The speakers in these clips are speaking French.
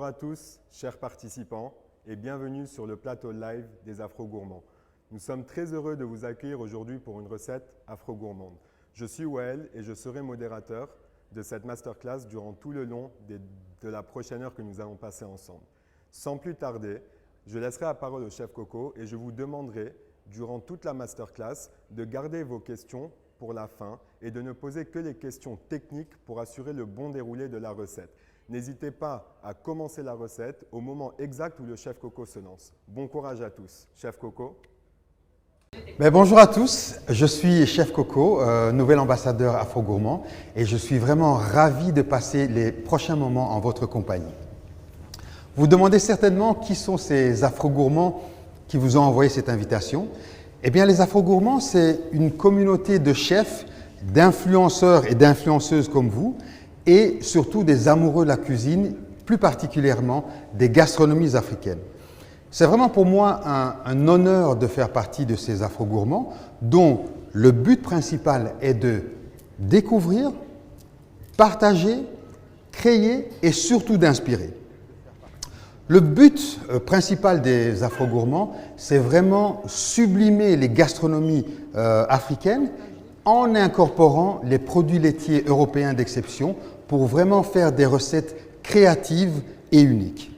Bonjour à tous, chers participants, et bienvenue sur le plateau live des Afro-Gourmands. Nous sommes très heureux de vous accueillir aujourd'hui pour une recette afro-gourmande. Je suis Wael et je serai modérateur de cette masterclass durant tout le long de la prochaine heure que nous allons passer ensemble. Sans plus tarder, je laisserai la parole au chef Coco et je vous demanderai, durant toute la masterclass, de garder vos questions pour la fin et de ne poser que les questions techniques pour assurer le bon déroulé de la recette. N'hésitez pas à commencer la recette au moment exact où le chef Coco se lance. Bon courage à tous. Chef Coco. Bonjour à tous, je suis Chef Coco, nouvel ambassadeur Afro-Gourmand et je suis vraiment ravi de passer les prochains moments en votre compagnie. Vous demandez certainement qui sont ces Afro-Gourmands qui vous ont envoyé cette invitation. Eh bien, les Afro-Gourmands, c'est une communauté de chefs, d'influenceurs et d'influenceuses comme vous, et surtout des amoureux de la cuisine, plus particulièrement des gastronomies africaines. C'est vraiment pour moi un honneur de faire partie de ces Afro-Gourmands dont le but principal est de découvrir, partager, créer et surtout d'inspirer. Le but principal des Afro-Gourmands, c'est vraiment sublimer les gastronomies africaines en incorporant les produits laitiers européens d'exception pour vraiment faire des recettes créatives et uniques.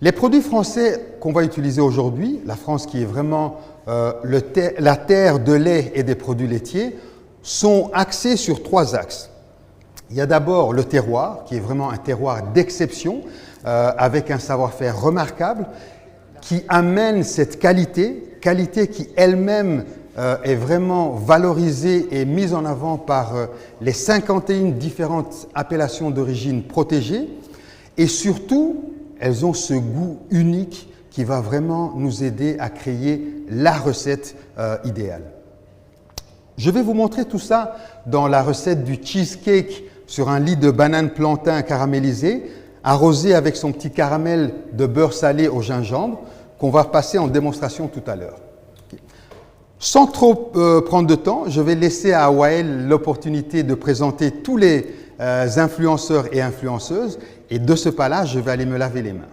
Les produits français qu'on va utiliser aujourd'hui, la France qui est vraiment la terre de lait et des produits laitiers, sont axés sur trois axes. Il y a d'abord le terroir, qui est vraiment un terroir d'exception, avec un savoir-faire remarquable, qui amène cette qualité qui elle-même est vraiment valorisée et mise en avant par les 51 différentes appellations d'origine protégées. Et surtout, elles ont ce goût unique qui va vraiment nous aider à créer la recette idéale. Je vais vous montrer tout ça dans la recette du cheesecake sur un lit de banane plantain caramélisé, arrosé avec son petit caramel de beurre salé au gingembre, qu'on va passer en démonstration tout à l'heure. Sans trop prendre de temps, je vais laisser à Wael l'opportunité de présenter tous les influenceurs et influenceuses. Et de ce pas-là, je vais aller me laver les mains.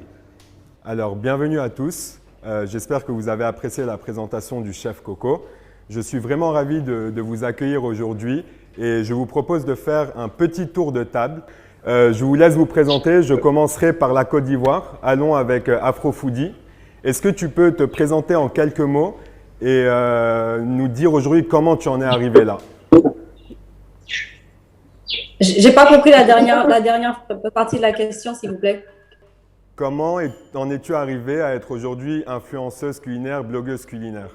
Alors, bienvenue à tous. J'espère que vous avez apprécié la présentation du chef Coco. Je suis vraiment ravi de vous accueillir aujourd'hui et je vous propose de faire un petit tour de table. Je vous laisse vous présenter. Je commencerai par la Côte d'Ivoire. Allons avec Afro-Foodie. Est-ce que tu peux te présenter en quelques mots et nous dire aujourd'hui comment tu en es arrivé là? J'ai pas compris la dernière partie de la question, s'il vous plaît. Comment en es-tu arrivé à être aujourd'hui influenceuse culinaire, blogueuse culinaire?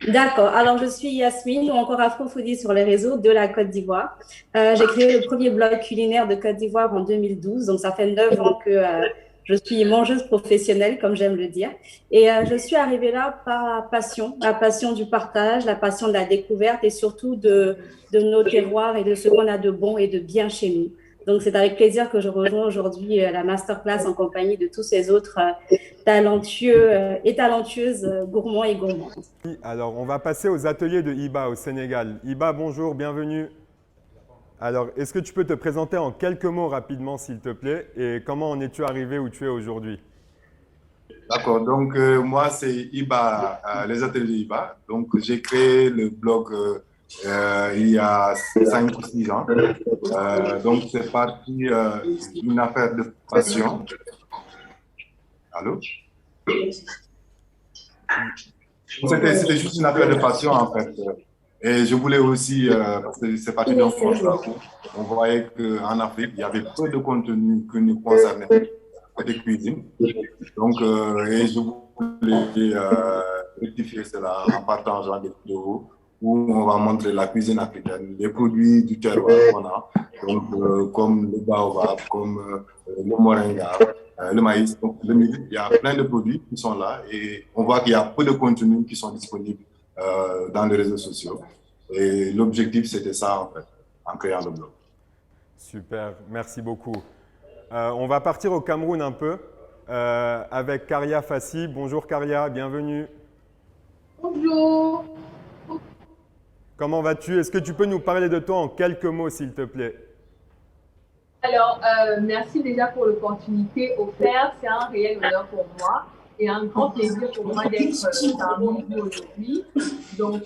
D'accord. Alors, je suis Yasmine, ou encore Afro-Foodie sur les réseaux de la Côte d'Ivoire. J'ai créé le premier blog culinaire de Côte d'Ivoire en 2012. Donc, ça fait 9 ans que je suis mangeuse professionnelle, comme j'aime le dire. Et je suis arrivée là par la passion du partage, la passion de la découverte et surtout de nos terroirs et de ce qu'on a de bon et de bien chez nous. Donc, c'est avec plaisir que je rejoins aujourd'hui la masterclass en compagnie de tous ces autres talentueux et talentueuses gourmands et gourmandes. Alors, on va passer aux ateliers de Iba au Sénégal. Iba, bonjour, bienvenue. Alors, est-ce que tu peux te présenter en quelques mots rapidement, s'il te plaît, et comment en es-tu arrivé où tu es aujourd'hui? D'accord, donc moi c'est Iba, les ateliers Iba. Donc j'ai créé le blog il y a 5 ou 6 ans. Donc c'est parti d'une affaire de passion. Allô? C'était juste une affaire de passion en fait. Et je voulais aussi, parce que c'est parti d'un constat où on voyait qu'en Afrique, il y avait peu de contenu que nous concernait côté cuisine. Donc, et je voulais rectifier cela en partageant des vidéos où on va montrer la cuisine africaine, les produits du terroir qu'on a, donc comme le baobab, comme le moringa, le maïs, donc le mil. Il y a plein de produits qui sont là et on voit qu'il y a peu de contenus qui sont disponibles dans les réseaux sociaux. Et l'objectif, c'était ça, en fait, en créant le blog. Super, merci beaucoup. On va partir au Cameroun un peu avec Karia Fassi. Bonjour Karia, bienvenue. Bonjour. Comment vas-tu? Est-ce que tu peux nous parler de toi en quelques mots, s'il te plaît? Alors, merci déjà pour l'opportunité offerte. C'est un réel honneur pour moi et un grand plaisir pour moi d'être parmi vous aujourd'hui. Donc,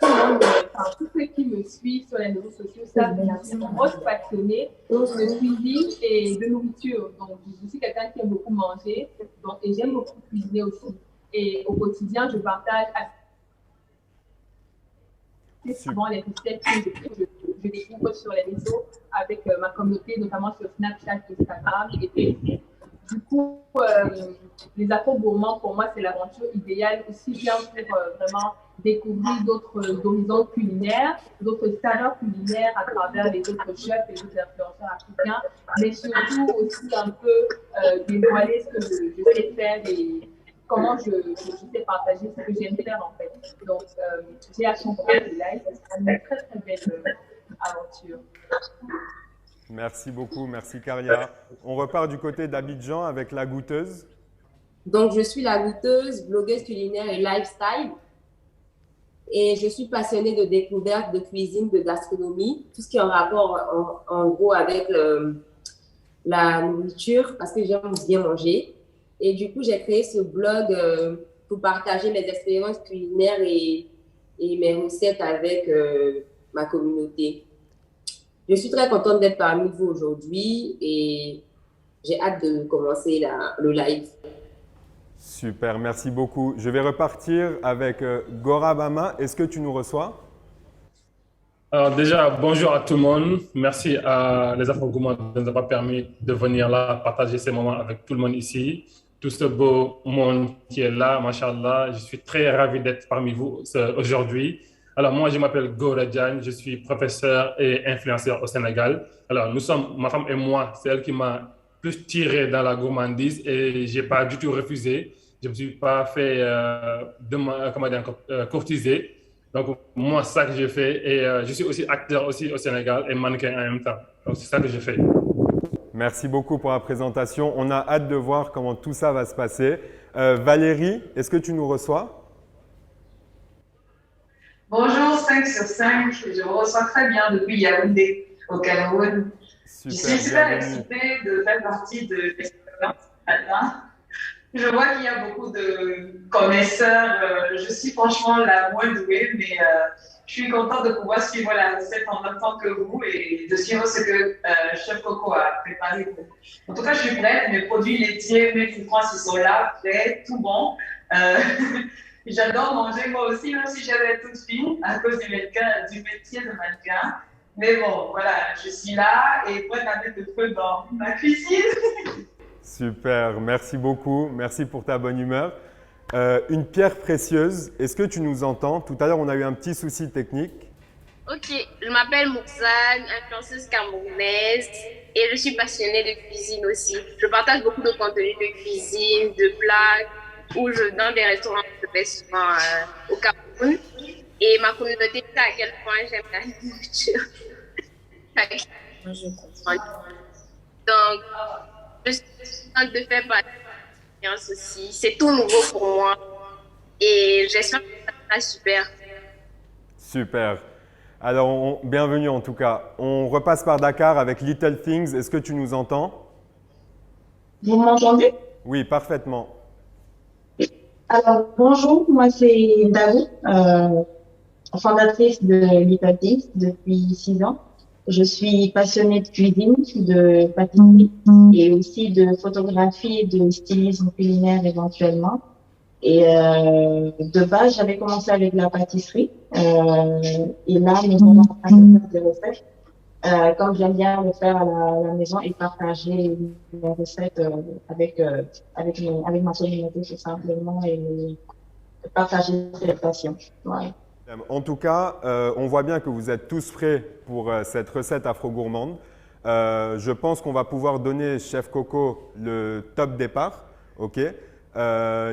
tout le monde, tous ceux qui me suivent sur les réseaux sociaux savent que je suis une grosse passionnée de cuisine et de nourriture. Donc, je suis quelqu'un qui aime beaucoup manger et j'aime beaucoup cuisiner aussi. Et au quotidien, je partage assez souvent les recettes que je découvre sur les réseaux avec ma communauté, notamment sur Snapchat, Instagram et Facebook. Du coup, les apports gourmands, pour moi, c'est l'aventure idéale, aussi bien pour vraiment découvrir d'autres horizons culinaires, d'autres saveurs culinaires à travers les autres chefs et les autres influenceurs africains, mais surtout aussi un peu dévoiler ce que je sais faire et comment je sais partager ce que j'aime faire en fait. Donc, j'ai accompagné le live, c'est une très très belle aventure. Merci beaucoup, merci Karia. On repart du côté d'Abidjan avec la goûteuse. Donc, je suis la goûteuse, blogueuse culinaire et lifestyle. Et je suis passionnée de découverte, de cuisine, de gastronomie, tout ce qui est en rapport en gros avec la nourriture, parce que j'aime bien manger. Et du coup, j'ai créé ce blog pour partager mes expériences culinaires et mes recettes avec ma communauté. Je suis très contente d'être parmi vous aujourd'hui et j'ai hâte de commencer le live. Super, merci beaucoup. Je vais repartir avec Gorabama. Est-ce que tu nous reçois? Alors déjà, bonjour à tout le monde. Merci à les Afro-Gourmands de nous avoir permis de venir là, partager ces moments avec tout le monde ici. Tout ce beau monde qui est là, machallah. Je suis très ravi d'être parmi vous aujourd'hui. Alors moi, je m'appelle Gora Diagne, je suis professeur et influenceur au Sénégal. Alors nous sommes, ma femme et moi, c'est elle qui m'a plus tiré dans la gourmandise et je n'ai pas du tout refusé. Je ne me suis pas fait courtiser. Donc moi, c'est ça que je fais et je suis aussi acteur aussi au Sénégal et mannequin en même temps. Donc c'est ça que je fais. Merci beaucoup pour la présentation. On a hâte de voir comment tout ça va se passer. Valérie, est-ce que tu nous reçois? Bonjour, 5 sur 5. Je vous reçois très bien depuis Yaoundé, au Cameroun. Super, je suis super bienvenue. excitée de faire partie de l'expérience ce matin. Je vois qu'il y a beaucoup de connaisseurs. Je suis franchement la moins douée, mais je suis contente de pouvoir suivre la recette en même temps que vous et de suivre ce que Chef Coco a préparé. En tout cas, je suis prête. Mes produits laitiers, mes filtrants, ils sont là, prêts, tout bon. J'adore manger moi aussi, même si j'avais toute fine à cause du métier de mannequin. Mais bon, voilà, je suis là et prête à mettre le feu dans ma cuisine. Super, merci beaucoup. Merci pour ta bonne humeur. Une pierre précieuse, est-ce que tu nous entends? Tout à l'heure, on a eu un petit souci technique. Ok, je m'appelle Moukzane, influenceuse camerounaise et je suis passionnée de cuisine aussi. Je partage beaucoup de contenu de cuisine, de plats, dans des restaurants que je fais souvent au Cameroun. Et ma communauté sait à quel point j'aime la nourriture. Donc, je suis contente de faire partie de l'expérience aussi. C'est tout nouveau pour moi et j'espère que ça sera super. Super. Alors, bienvenue en tout cas. On repasse par Dakar avec Little Things. Est-ce que tu nous entends? Vous m'entendez? Oui, parfaitement. Alors, bonjour, moi c'est David, fondatrice de Little Things depuis 6 ans. Je suis passionnée de cuisine, de pâtisserie et aussi de photographie et de stylisme culinaire éventuellement. Et de base, j'avais commencé avec la pâtisserie et là, nous sommes en train de faire des recettes. Comme j'aime bien le faire à la maison et partager les recettes avec ma communauté tout simplement et partager ses passions. Ouais. En tout cas, on voit bien que vous êtes tous prêts pour cette recette afro-gourmande. Je pense qu'on va pouvoir donner, Chef Coco, le top départ. Okay.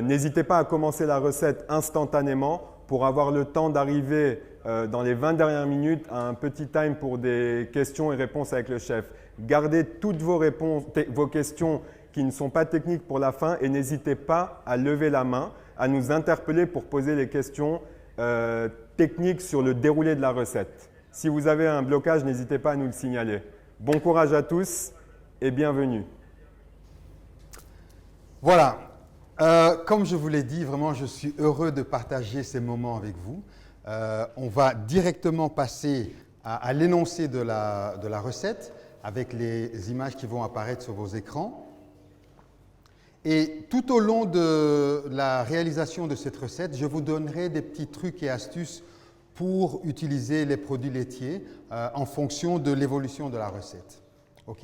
N'hésitez pas à commencer la recette instantanément pour avoir le temps d'arriver dans les 20 dernières minutes à un petit time pour des questions et réponses avec le chef. Gardez toutes vos questions qui ne sont pas techniques pour la fin et n'hésitez pas à lever la main, à nous interpeller pour poser les questions techniques sur le déroulé de la recette. Si vous avez un blocage, n'hésitez pas à nous le signaler. Bon courage à tous et bienvenue. Voilà. Comme je vous l'ai dit, vraiment, je suis heureux de partager ces moments avec vous. On va directement passer à l'énoncé de la recette avec les images qui vont apparaître sur vos écrans. Et tout au long de la réalisation de cette recette, je vous donnerai des petits trucs et astuces pour utiliser les produits laitiers en fonction de l'évolution de la recette. OK?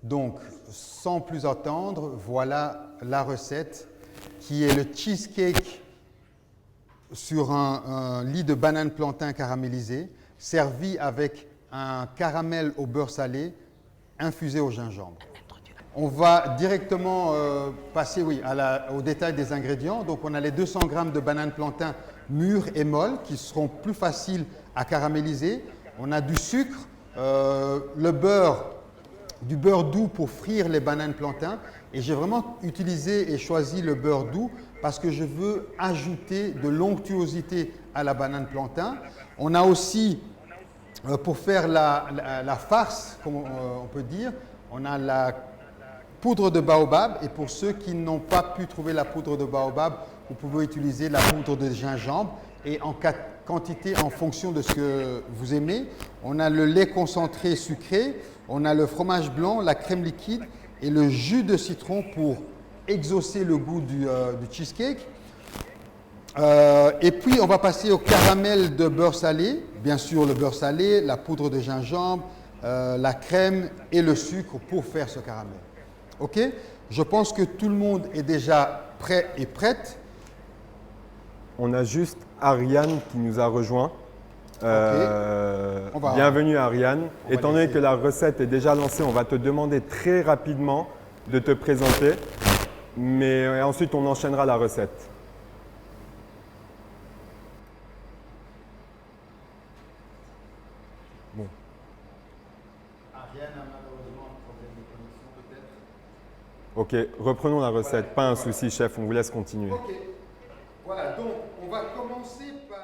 Donc, sans plus attendre, voilà la recette qui est le cheesecake sur un lit de banane plantain caramélisé, servi avec un caramel au beurre salé infusé au gingembre. On va directement passer au détail des ingrédients. Donc, on a les 200 g de banane plantain mûres et molles qui seront plus faciles à caraméliser. On a du sucre, du beurre doux pour frire les bananes plantain. Et j'ai vraiment utilisé et choisi le beurre doux parce que je veux ajouter de l'onctuosité à la banane plantain. On a aussi, pour faire la farce, comme on peut dire, on a la poudre de baobab. Et pour ceux qui n'ont pas pu trouver la poudre de baobab, vous pouvez utiliser la poudre de gingembre et en quantité en fonction de ce que vous aimez. On a le lait concentré sucré, on a le fromage blanc, la crème liquide et le jus de citron pour exaucer le goût du cheesecake. Et puis, on va passer au caramel de beurre salé. Bien sûr, le beurre salé, la poudre de gingembre, la crème et le sucre pour faire ce caramel. OK? Je pense que tout le monde est déjà prêt et prête. On a juste Ariane qui nous a rejoint. Bienvenue Ariane. Étant donné que la recette est déjà lancée, on va te demander très rapidement de te présenter, mais ensuite on enchaînera la recette. Bon. Ariane a malheureusement un problème de connexion peut-être. Ok, reprenons la recette. Pas un souci chef, on vous laisse continuer. Ok. Voilà, donc on va commencer par...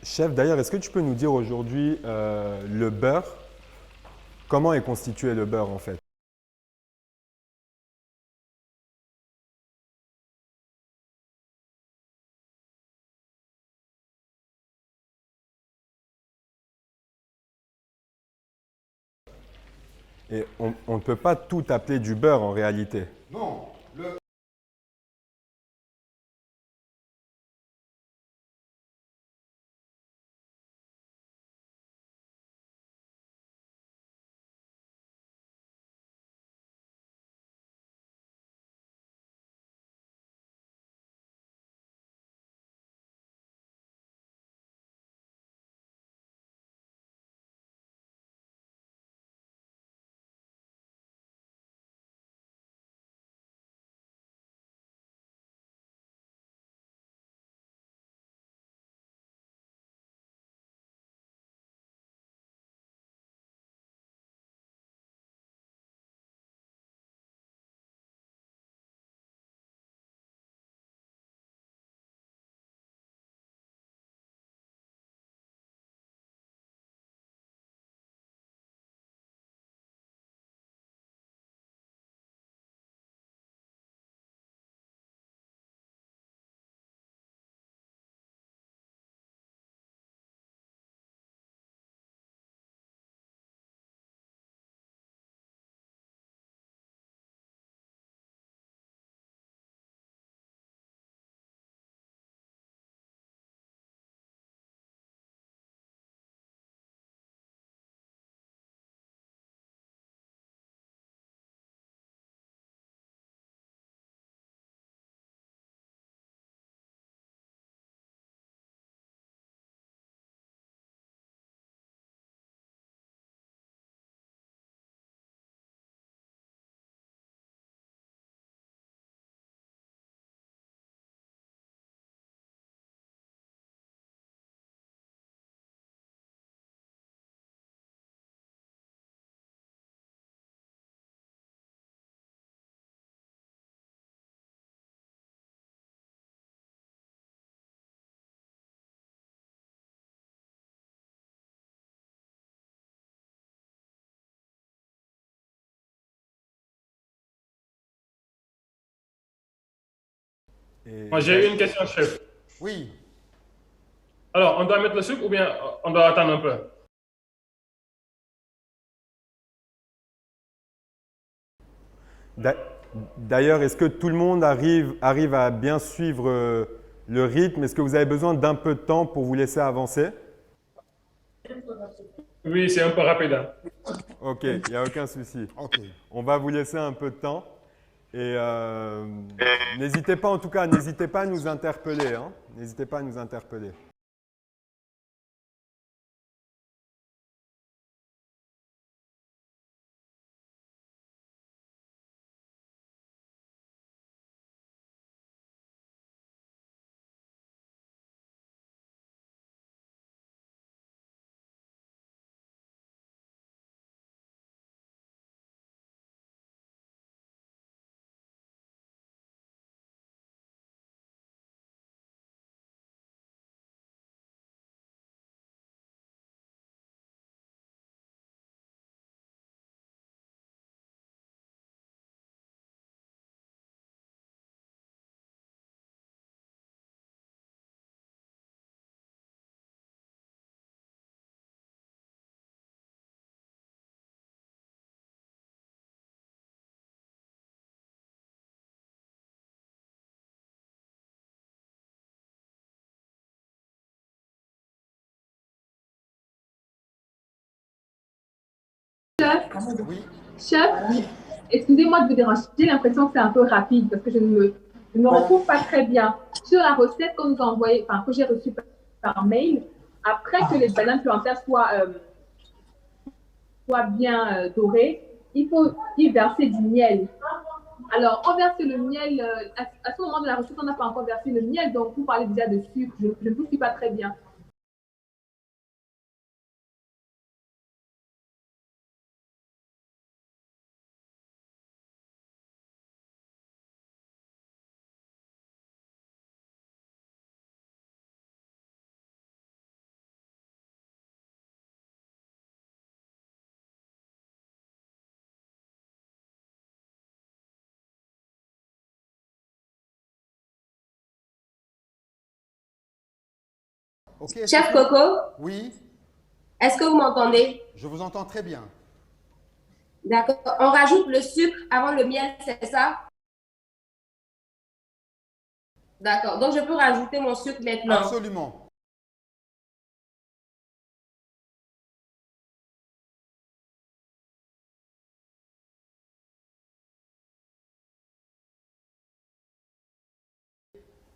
Chef, d'ailleurs, est-ce que tu peux nous dire aujourd'hui le beurre, comment est constitué le beurre en fait? Et on ne peut pas tout appeler du beurre en réalité. Non, Moi, j'ai une question, chef. oui. Alors, on doit mettre le sucre ou bien on doit attendre un peu? D'a- D'ailleurs, est-ce que tout le monde arrive à bien suivre le rythme? Est-ce que vous avez besoin d'un peu de temps pour vous laisser avancer? Oui, c'est un peu rapide, hein. Ok, il n'y a aucun souci. Ok. On va vous laisser un peu de temps. Et n'hésitez pas, en tout cas, n'hésitez pas à nous interpeller, hein. N'hésitez pas à nous interpeller. Chef, excusez-moi de vous déranger, j'ai l'impression que c'est un peu rapide parce que je ne me retrouve pas très bien. Sur la recette qu'on nous a envoyée, enfin, que j'ai reçue par mail, après que les bananes supplémentaires soient bien dorées, il faut y verser du miel. Alors, on verse le miel, à ce moment de la recette, on n'a pas encore versé le miel, donc vous parlez déjà de sucre, je ne vous suis pas très bien. Ok, Chef Coco, oui, est-ce que vous m'entendez? je vous entends très bien. D'accord. On rajoute le sucre avant le miel, c'est ça? D'accord. Donc, je peux rajouter mon sucre maintenant. Absolument.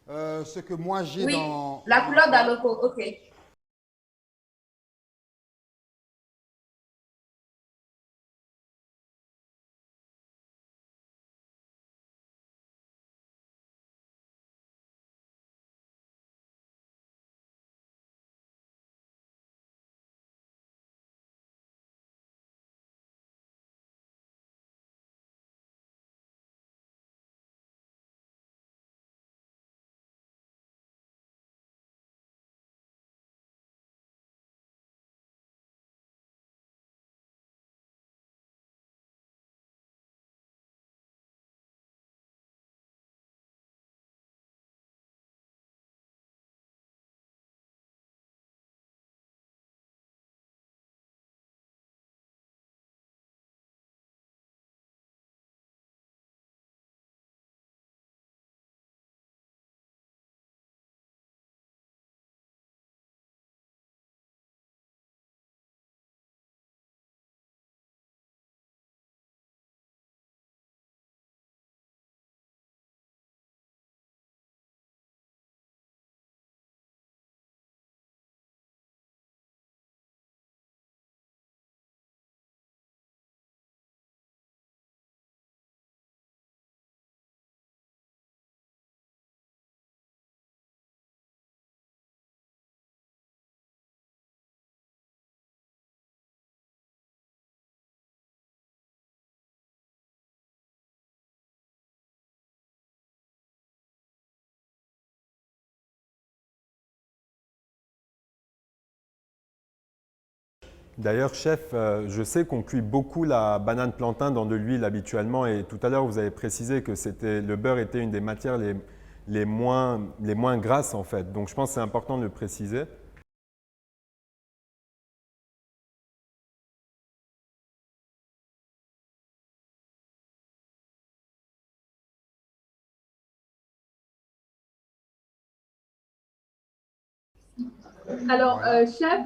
Ce que moi j'ai Oui, dans... la couleur d'Aloko, ok. D'ailleurs, chef, je sais qu'on cuit beaucoup la banane plantain dans de l'huile habituellement et tout à l'heure vous avez précisé que le beurre était une des matières les moins grasses en fait. Donc je pense que c'est important de le préciser. Alors, Voilà. chef,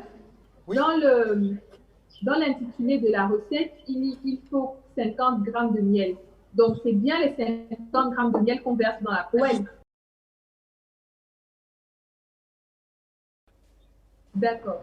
Oui. dans l'intitulé de la recette, il faut 50 grammes de miel. Donc, c'est bien les 50 grammes de miel qu'on verse dans la poêle. D'accord.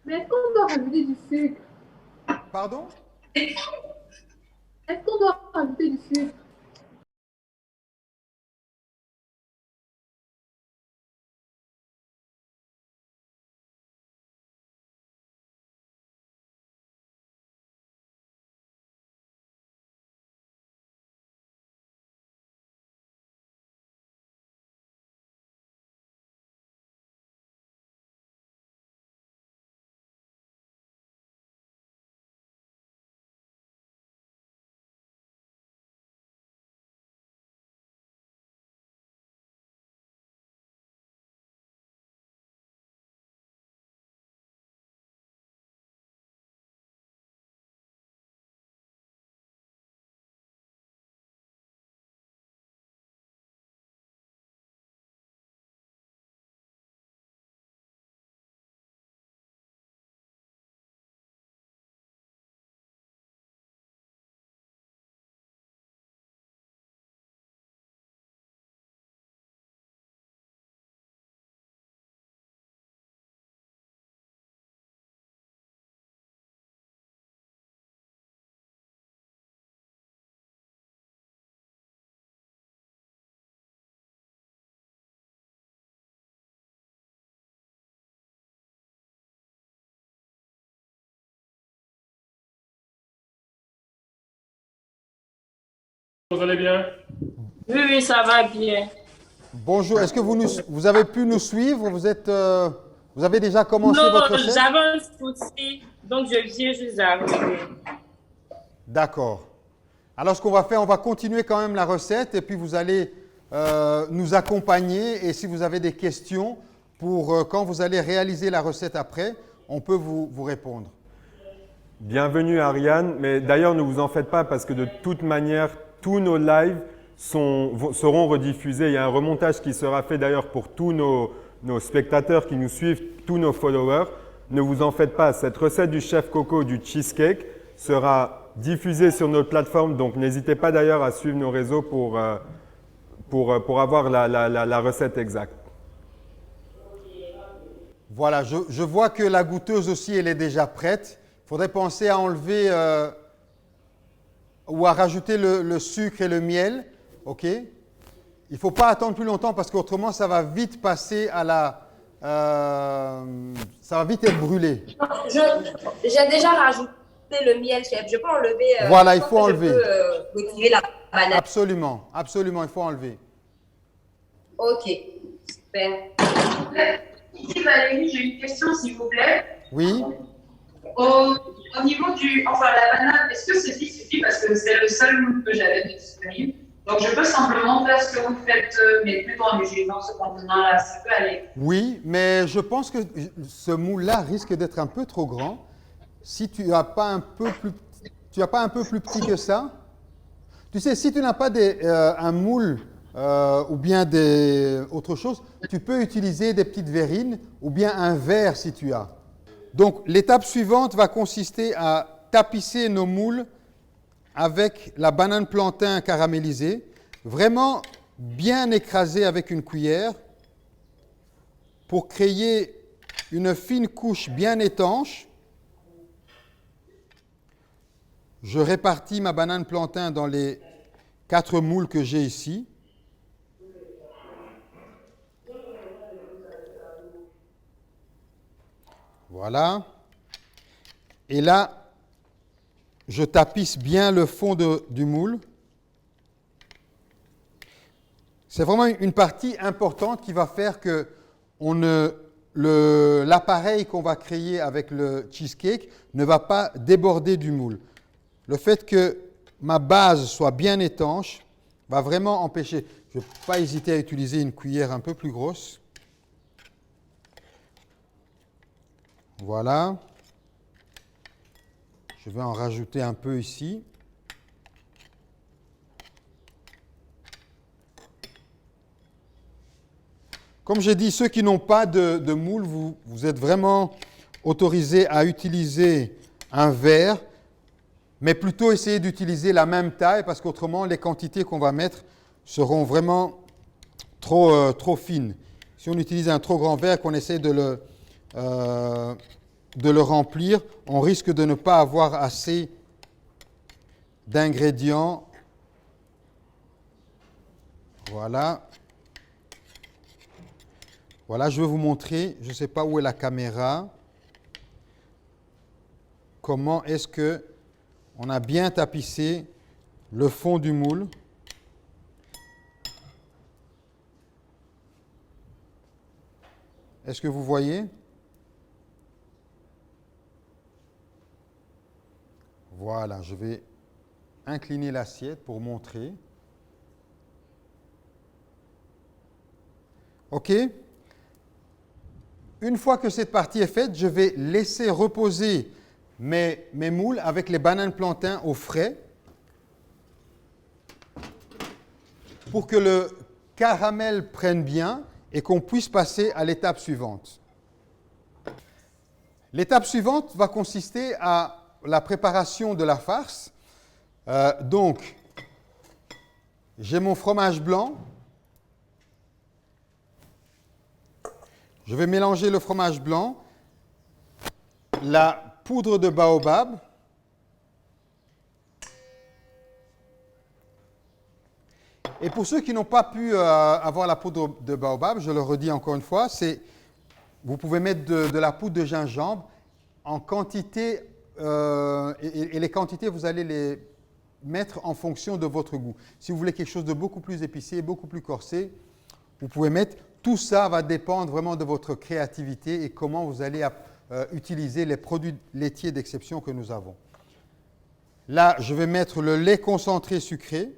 Mais est-ce qu'on doit rajouter du sucre? Pardon? Est-ce qu'on doit rajouter du sucre? Vous allez bien? Oui, oui, ça va bien. Bonjour, est-ce que vous avez pu nous suivre? Vous avez déjà commencé votre recette? Non, j'avais un souci, donc je viens juste d'arriver. D'accord. Alors, ce qu'on va faire, on va continuer quand même la recette et puis vous allez nous accompagner. Et si vous avez des questions pour quand vous allez réaliser la recette après, on peut vous répondre. Bienvenue Ariane, mais d'ailleurs ne vous en faites pas parce que de toute manière, tous nos lives seront rediffusés. Il y a un remontage qui sera fait d'ailleurs pour tous nos spectateurs qui nous suivent, tous nos followers. Ne vous en faites pas, cette recette du chef Coco du cheesecake sera diffusée sur notre plateforme, donc n'hésitez pas d'ailleurs à suivre nos réseaux pour avoir la recette exacte. Voilà, je vois que la goûteuse aussi, elle est déjà prête. Il faudrait penser à enlever ou à rajouter le sucre et le miel. OK? Il ne faut pas attendre plus longtemps parce qu'autrement, ça va vite passer à ça va vite être brûlé. J'ai déjà rajouté le miel, chef. Je peux enlever. Voilà, il faut enlever. Je peux retirer la banane. Absolument, absolument, il faut enlever. Ok, super. Ici, Valérie, j'ai une question, s'il vous plaît. Oui. Au niveau la banane, est-ce que ceci suffit parce que c'est le seul moule que j'avais de disponible? Donc, je peux simplement faire ce que vous faites, mais plutôt en utilisant ce contenant-là, ça peut aller. Oui, mais je pense que ce moule-là risque d'être un peu trop grand. Si tu n'as pas un peu plus petit que ça, tu sais, si tu n'as pas un moule ou bien autre chose, tu peux utiliser des petites verrines ou bien un verre si tu as. Donc, l'étape suivante va consister à tapisser nos moules avec la banane plantain caramélisée, vraiment bien écrasée avec une cuillère pour créer une fine couche bien étanche. Je répartis ma banane plantain dans les 4 moules que j'ai ici. Voilà. Et là, je tapisse bien le fond du moule. C'est vraiment une partie importante qui va faire que l'appareil qu'on va créer avec le cheesecake ne va pas déborder du moule. Le fait que ma base soit bien étanche va vraiment empêcher. Je ne vais pas hésiter à utiliser une cuillère un peu plus grosse. Voilà. Je vais en rajouter un peu ici. Comme j'ai dit, ceux qui n'ont pas de moule, vous êtes vraiment autorisés à utiliser un verre, mais plutôt essayer d'utiliser la même taille parce qu'autrement, les quantités qu'on va mettre seront vraiment trop fines. Si on utilise un trop grand verre, qu'on essaie de le remplir, on risque de ne pas avoir assez d'ingrédients. Voilà. Voilà, je vais vous montrer, je ne sais pas où est la caméra, comment est-ce que on a bien tapissé le fond du moule. Est-ce que vous voyez? Voilà, je vais incliner l'assiette pour montrer. OK? Une fois que cette partie est faite, je vais laisser reposer mes moules avec les bananes plantain au frais pour que le caramel prenne bien et qu'on puisse passer à l'étape suivante. L'étape suivante va consister à la préparation de la farce. Donc, j'ai mon fromage blanc. Je vais mélanger le fromage blanc, la poudre de baobab, et pour ceux qui n'ont pas pu avoir la poudre de baobab, je le redis encore une fois, vous pouvez mettre de la poudre de gingembre en quantité, et les quantités, vous allez mettre en fonction de votre goût. Si vous voulez quelque chose de beaucoup plus épicé, beaucoup plus corsé, vous pouvez mettre. Tout ça va dépendre vraiment de votre créativité et comment vous allez utiliser les produits laitiers d'exception que nous avons. Là, je vais mettre le lait concentré sucré.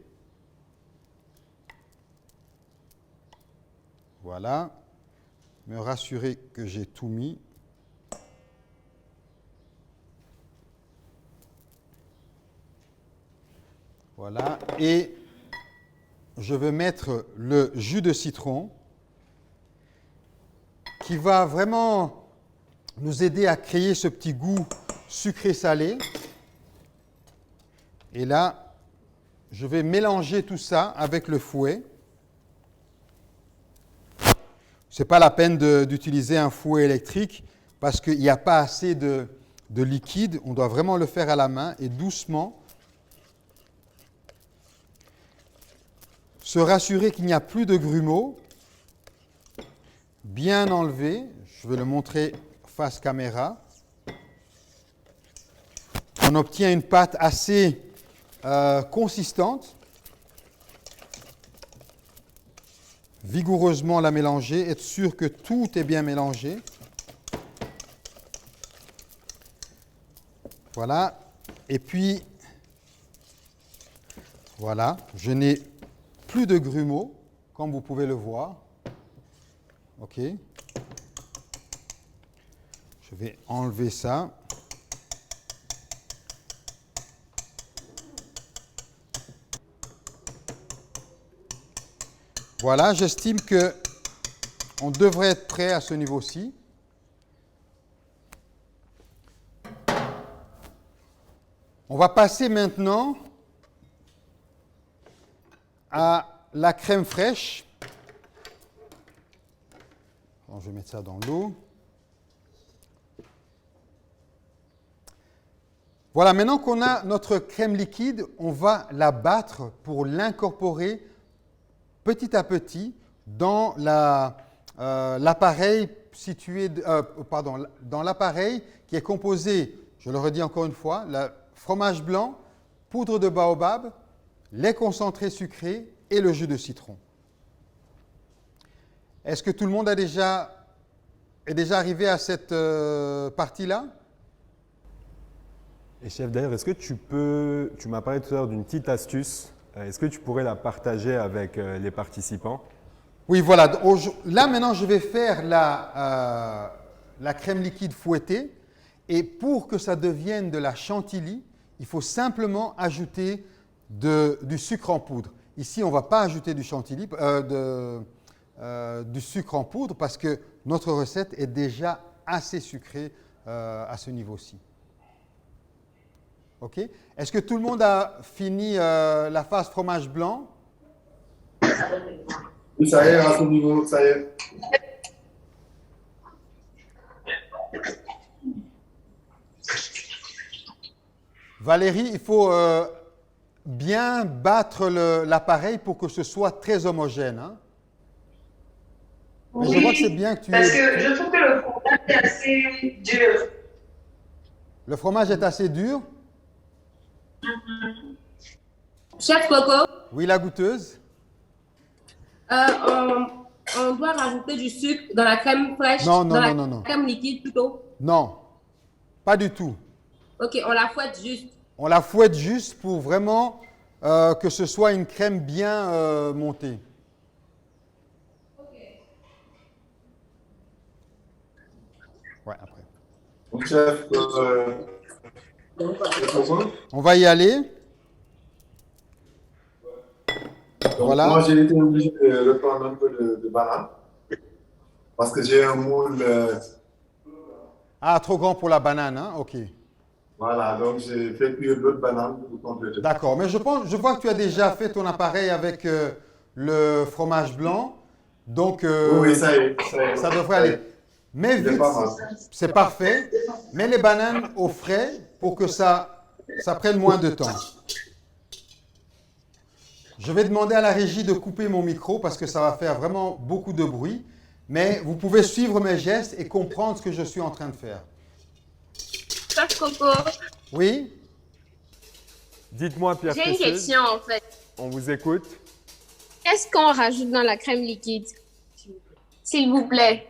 Voilà. Me rassurer que j'ai tout mis. Voilà. Et je vais mettre le jus de citron qui va vraiment nous aider à créer ce petit goût sucré-salé. Et là, je vais mélanger tout ça avec le fouet. Ce n'est pas la peine d'utiliser un fouet électrique parce qu'il n'y a pas assez de liquide. On doit vraiment le faire à la main et doucement se rassurer qu'il n'y a plus de grumeaux. Bien enlevé. Je vais le montrer face caméra. On obtient une pâte assez consistante. Vigoureusement la mélanger, être sûr que tout est bien mélangé. Voilà. Et puis, voilà, je n'ai plus de grumeaux, comme vous pouvez le voir. OK. Je vais enlever ça. Voilà, j'estime que on devrait être prêt à ce niveau-ci. On va passer maintenant à la crème fraîche. Alors, je vais mettre ça dans l'eau. Voilà, maintenant qu'on a notre crème liquide, on va la battre pour l'incorporer petit à petit dans l'appareil dans l'appareil qui est composé, je le redis encore une fois, le fromage blanc, poudre de baobab, lait concentré sucré et le jus de citron. Est-ce que tout le monde est déjà arrivé à cette partie-là? Et chef, d'ailleurs, est-ce que tu m'as parlé tout à l'heure d'une petite astuce, est-ce que tu pourrais la partager avec les participants? Oui, voilà. Là, maintenant, je vais faire la crème liquide fouettée. Et pour que ça devienne de la chantilly, il faut simplement ajouter du sucre en poudre. Ici, on ne va pas ajouter du chantilly, du sucre en poudre parce que notre recette est déjà assez sucrée à ce niveau-ci. OK? Est-ce que tout le monde a fini la phase fromage blanc? Oui, ça y est, à ce niveau, ça y est. Valérie, il faut bien battre l'appareil pour que ce soit très homogène. Hein? Oui, je vois que c'est bien que tu parce que je trouve que le fromage est assez dur. Le fromage est assez dur? Chef Coco, Oui, la goûteuse? on doit rajouter du sucre dans la crème fraîche, Non. la crème liquide plutôt. Non, pas du tout. Ok, on la fouette juste. On la fouette juste pour vraiment que ce soit une crème bien montée. Ouais, après. Donc, chef, On va y aller. donc, Voilà. moi, j'ai été obligé de reprendre un peu de banane parce que j'ai un moule. Ah, trop grand pour la banane, hein? OK. Voilà, donc j'ai fait cuire l'autre banane pour compléter. D'accord, mais je vois que tu as déjà fait ton appareil avec le fromage blanc. Donc, Oui, ça y est. ça devrait aller. Mais C'est vite, pas mal. c'est parfait. Mets les bananes au frais pour que ça prenne moins de temps. Je vais demander à la régie de couper mon micro parce que ça va faire vraiment beaucoup de bruit. Mais vous pouvez suivre mes gestes et comprendre ce que je suis en train de faire. Chef Coco, Oui? Dites-moi, Pierre J'ai une Précieuse, question en fait. on vous écoute. Qu'est-ce qu'on rajoute dans la crème liquide? S'il vous plaît.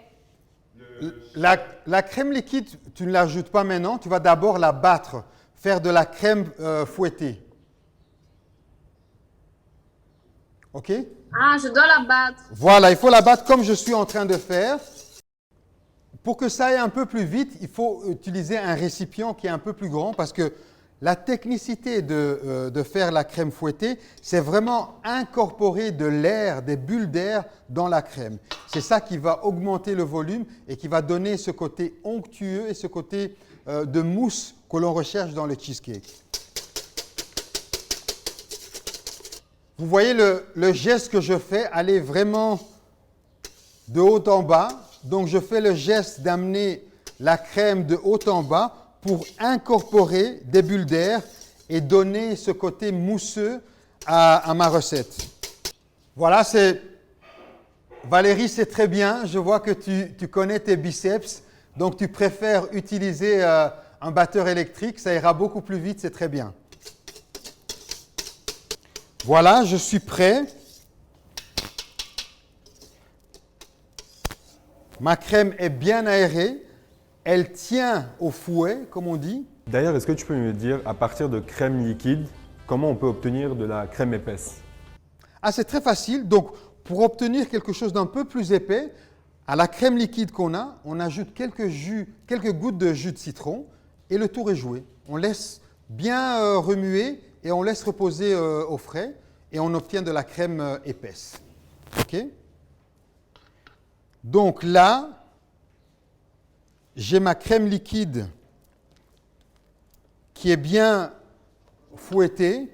La crème liquide, tu ne l'ajoutes pas maintenant, tu vas d'abord la battre, faire de la crème fouettée. OK? Ah, je dois la battre. Voilà, il faut la battre comme je suis en train de faire. Pour que ça aille un peu plus vite, il faut utiliser un récipient qui est un peu plus grand parce que la technicité de faire la crème fouettée, c'est vraiment incorporer de l'air, des bulles d'air dans la crème. C'est ça qui va augmenter le volume et qui va donner ce côté onctueux et ce côté de mousse que l'on recherche dans le cheesecake. Vous voyez le geste que je fais aller vraiment de haut en bas. Donc, je fais le geste d'amener la crème de haut en bas pour incorporer des bulles d'air et donner ce côté mousseux à ma recette. Voilà, Valérie, c'est très bien. Je vois que tu connais tes biceps. Donc, tu préfères utiliser un batteur électrique. Ça ira beaucoup plus vite, c'est très bien. Voilà, je suis prêt. Ma crème est bien aérée. Elle tient au fouet, comme on dit. D'ailleurs, est-ce que tu peux me dire, à partir de crème liquide, comment on peut obtenir de la crème épaisse? Ah, c'est très facile. Donc, pour obtenir quelque chose d'un peu plus épais, à la crème liquide qu'on a, on ajoute quelques gouttes de jus de citron et le tour est joué. On laisse bien remuer et on laisse reposer au frais et on obtient de la crème épaisse. OK? Donc là, j'ai ma crème liquide qui est bien fouettée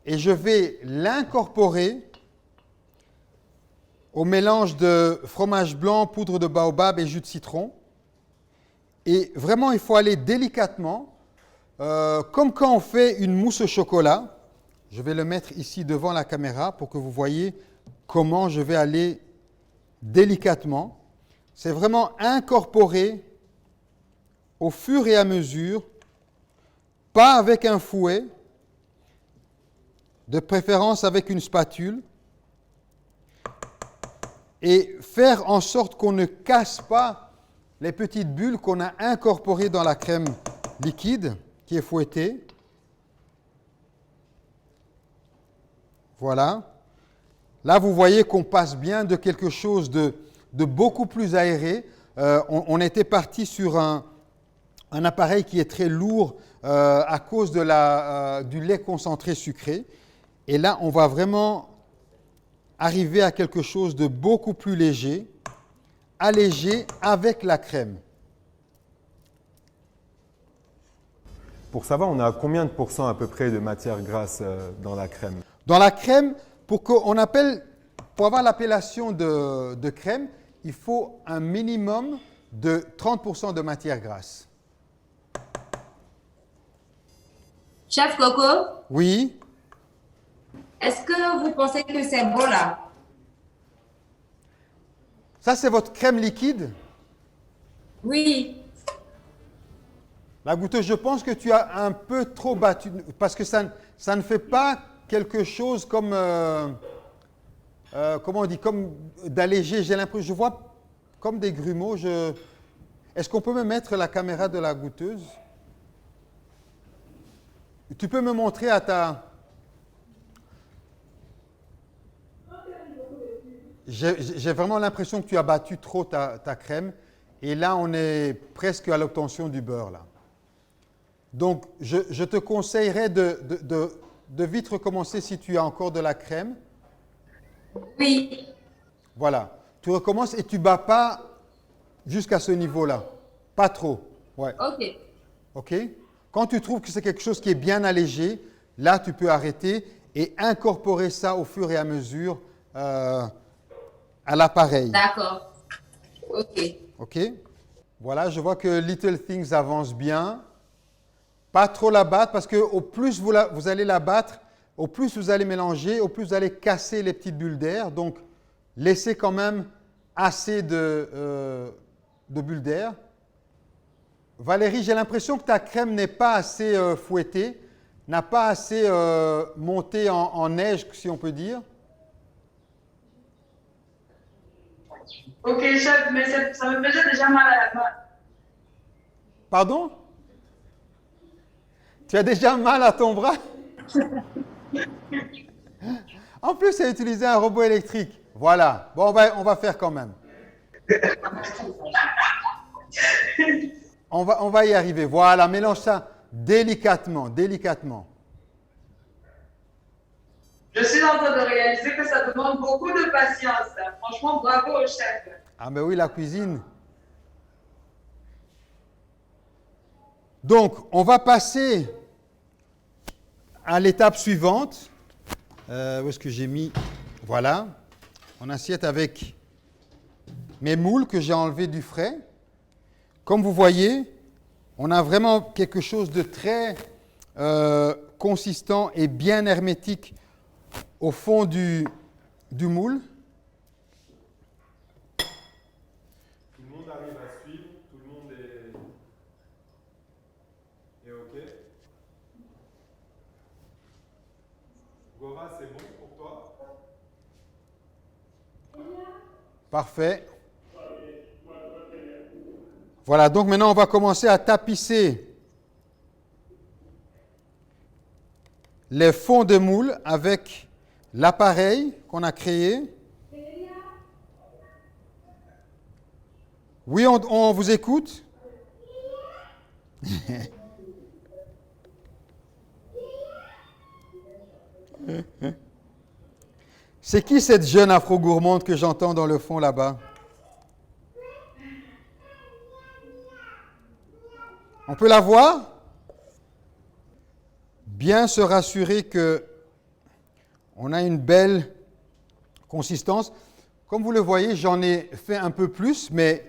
et je vais l'incorporer au mélange de fromage blanc, poudre de baobab et jus de citron. Et vraiment, il faut aller délicatement, comme quand on fait une mousse au chocolat. Je vais le mettre ici devant la caméra pour que vous voyez comment je vais aller délicatement. C'est vraiment incorporer au fur et à mesure, pas avec un fouet, de préférence avec une spatule, et faire en sorte qu'on ne casse pas les petites bulles qu'on a incorporées dans la crème liquide qui est fouettée. Voilà. Là, vous voyez qu'on passe bien de quelque chose de beaucoup plus aéré. On était parti sur un appareil qui est très lourd à cause du lait concentré sucré. Et là, on va vraiment arriver à quelque chose de beaucoup plus léger, allégé avec la crème. Pour savoir, on a combien de pourcents à peu près de matière grasse dans la crème? Dans la crème, pour avoir l'appellation de crème, il faut un minimum de 30% de matière grasse. Chef Coco, Oui. est-ce que vous pensez que c'est bon là? Ça, c'est votre crème liquide? Oui. La goûteuse, je pense que tu as un peu trop battu, parce que ça ne fait pas quelque chose comme, comment on dit, comme d'alléger. J'ai l'impression, je vois comme des grumeaux. Est-ce qu'on peut me mettre la caméra de la goûteuse? Tu peux me montrer à ta... J'ai vraiment l'impression que tu as battu trop ta crème. Et là, on est presque à l'obtention du beurre. Là. Donc, je te conseillerais de vite recommencer si tu as encore de la crème. Oui. Voilà. Tu recommences et tu ne bats pas jusqu'à ce niveau-là. Pas trop. Ouais. OK. OK? Quand tu trouves que c'est quelque chose qui est bien allégé, là, tu peux arrêter et incorporer ça au fur et à mesure à l'appareil. D'accord. OK. OK? Voilà, je vois que Little Things avance bien. Pas trop la battre parce que au plus vous allez la battre, au plus vous allez mélanger, au plus vous allez casser les petites bulles d'air. Donc, laissez quand même assez de bulles d'air. Valérie, j'ai l'impression que ta crème n'est pas assez fouettée. n'a pas assez monté en neige, si on peut dire. Ok, chef, mais ça me faisait déjà mal à la main. Pardon? Tu as déjà mal à ton bras? En plus, tu as utilisé un robot électrique. Voilà. Bon, on va faire quand même. On va y arriver. Voilà, mélange ça délicatement, délicatement. Je suis en train de réaliser que ça demande beaucoup de patience. Franchement, bravo au chef. Ah ben oui, la cuisine. Donc, on va passer à l'étape suivante. Où est-ce que j'ai mis? Voilà. Mon assiette avec mes moules que j'ai enlevés du frais. Comme vous voyez, on a vraiment quelque chose de très consistant et bien hermétique au fond du moule. Tout le monde arrive à suivre, tout le monde est OK. Gora, c'est bon pour toi? Parfait. Voilà, donc maintenant on va commencer à tapisser les fonds de moule avec l'appareil qu'on a créé. Oui, on vous écoute. C'est qui cette jeune afro-gourmande que j'entends dans le fond là-bas? On peut la voir? Bien se rassurer que on a une belle consistance. Comme vous le voyez, j'en ai fait un peu plus, mais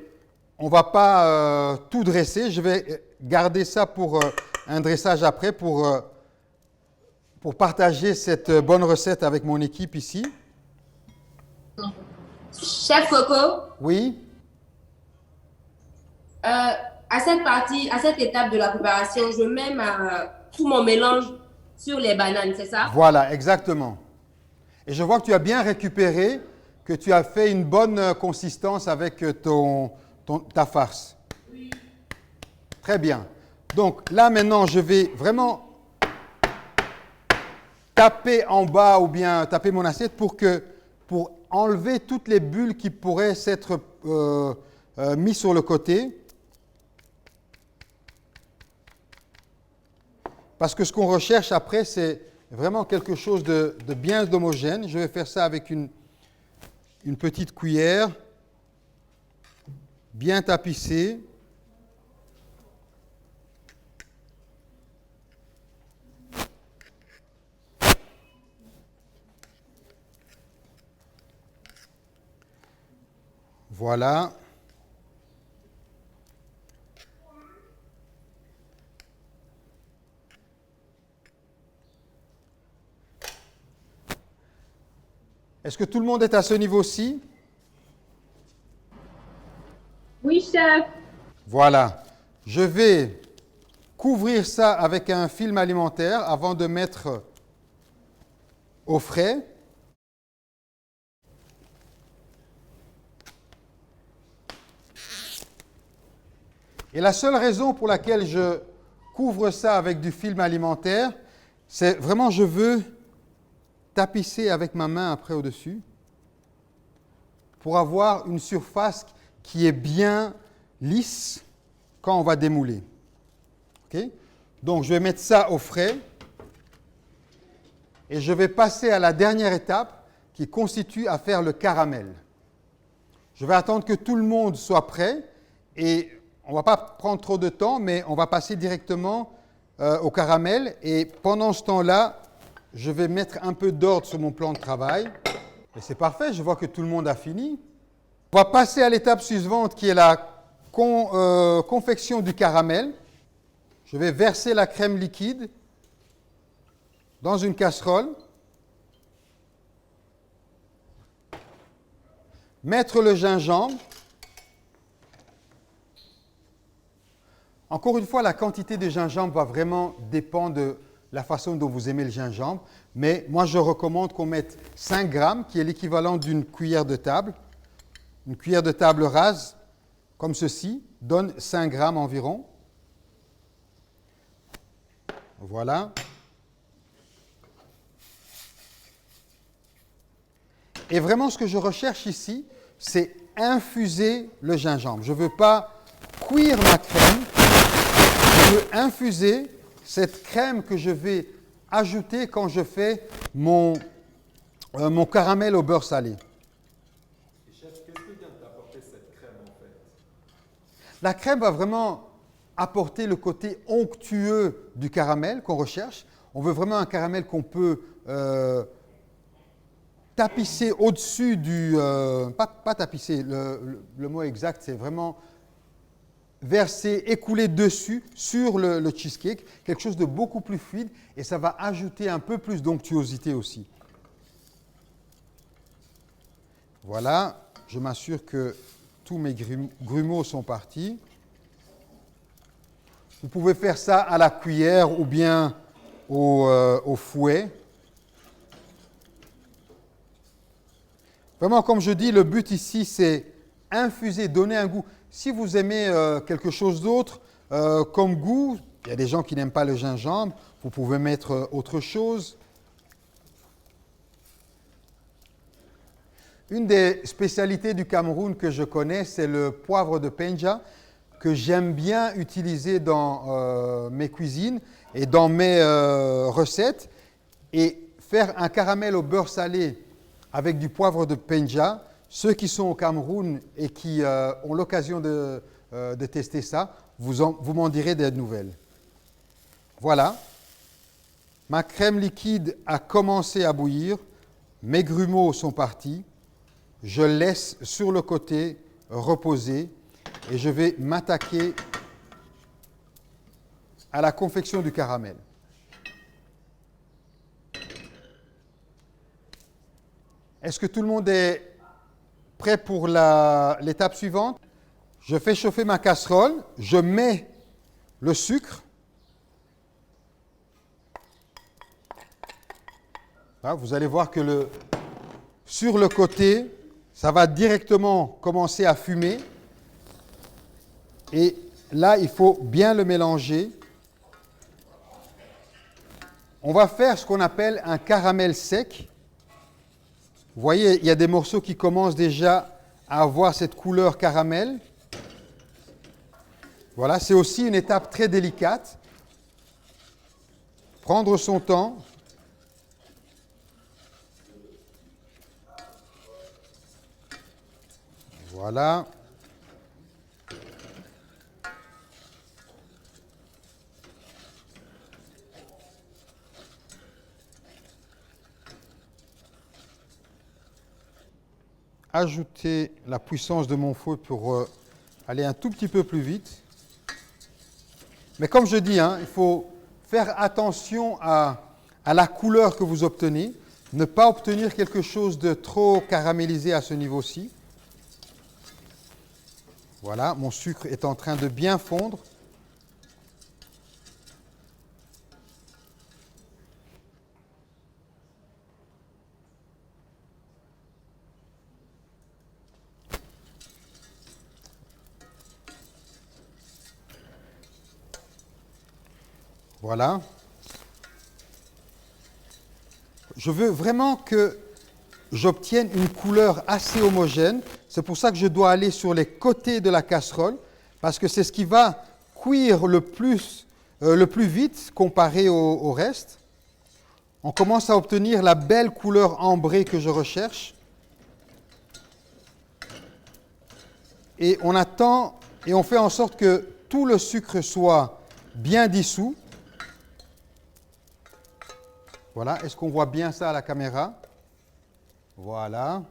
on ne va pas tout dresser. Je vais garder ça pour un dressage après, pour partager cette bonne recette avec mon équipe ici. Chef Coco, Oui? à cette étape de la préparation, je mets tout mon mélange sur les bananes, c'est ça? Voilà, exactement. Et je vois que tu as bien récupéré, que tu as fait une bonne consistance avec ta farce. Oui. Très bien. Donc là, maintenant, je vais vraiment taper en bas ou bien taper mon assiette pour enlever toutes les bulles qui pourraient s'être mises sur le côté. Parce que ce qu'on recherche après, c'est vraiment quelque chose de bien homogène. Je vais faire ça avec une petite cuillère, bien tapissée. Voilà. Est-ce que tout le monde est à ce niveau-ci? Oui, chef. Voilà. Je vais couvrir ça avec un film alimentaire avant de mettre au frais. Et la seule raison pour laquelle je couvre ça avec du film alimentaire, c'est vraiment je veux tapisser avec ma main après au-dessus pour avoir une surface qui est bien lisse quand on va démouler. Okay? Donc, je vais mettre ça au frais et je vais passer à la dernière étape qui constitue à faire le caramel. Je vais attendre que tout le monde soit prêt et on ne va pas prendre trop de temps, mais on va passer directement au caramel et pendant ce temps-là, je vais mettre un peu d'ordre sur mon plan de travail. Et c'est parfait, je vois que tout le monde a fini. On va passer à l'étape suivante qui est la confection du caramel. Je vais verser la crème liquide dans une casserole. Mettre le gingembre. Encore une fois, la quantité de gingembre va vraiment dépendre de la façon dont vous aimez le gingembre. Mais moi, je recommande qu'on mette 5 grammes, qui est l'équivalent d'une cuillère de table. Une cuillère de table rase, comme ceci, donne 5 grammes environ. Voilà. Et vraiment, ce que je recherche ici, c'est infuser le gingembre. Je ne veux pas cuire ma crème, je veux infuser cette crème que je vais ajouter quand je fais mon caramel au beurre salé. Et chef, qu'est-ce que vient d'apporter cette crème en fait? La crème va vraiment apporter le côté onctueux du caramel qu'on recherche. On veut vraiment un caramel qu'on peut tapisser au-dessus du... pas tapisser, le mot exact, c'est vraiment verser, écouler dessus, sur le cheesecake, quelque chose de beaucoup plus fluide, et ça va ajouter un peu plus d'onctuosité aussi. Voilà, je m'assure que tous mes grumeaux sont partis. Vous pouvez faire ça à la cuillère ou bien au fouet. Vraiment, comme je dis, le but ici, c'est infuser, donner un goût. Si vous aimez quelque chose d'autre comme goût, il y a des gens qui n'aiment pas le gingembre, vous pouvez mettre autre chose. Une des spécialités du Cameroun que je connais, c'est le poivre de Penja, que j'aime bien utiliser dans mes cuisines et dans mes recettes. Et faire un caramel au beurre salé avec du poivre de Penja, ceux qui sont au Cameroun et qui ont l'occasion de tester ça, vous m'en direz des nouvelles. Voilà, ma crème liquide a commencé à bouillir, mes grumeaux sont partis, je laisse sur le côté reposer et je vais m'attaquer à la confection du caramel. Est-ce que tout le monde est prêt pour l'étape suivante? Je fais chauffer ma casserole, je mets le sucre. Là, vous allez voir que sur le côté, ça va directement commencer à fumer. Et là, il faut bien le mélanger. On va faire ce qu'on appelle un caramel sec. Vous voyez, il y a des morceaux qui commencent déjà à avoir cette couleur caramel. Voilà, c'est aussi une étape très délicate. Prendre son temps. Voilà. Ajouter la puissance de mon feu pour aller un tout petit peu plus vite. Mais comme je dis, il faut faire attention à la couleur que vous obtenez, ne pas obtenir quelque chose de trop caramélisé à ce niveau-ci. Voilà, mon sucre est en train de bien fondre. Voilà. Je veux vraiment que j'obtienne une couleur assez homogène. C'est pour ça que je dois aller sur les côtés de la casserole, parce que c'est ce qui va cuire le plus vite comparé au reste. On commence à obtenir la belle couleur ambrée que je recherche. Et on attend et on fait en sorte que tout le sucre soit bien dissous. Voilà, est-ce qu'on voit bien ça à la caméra? Voilà.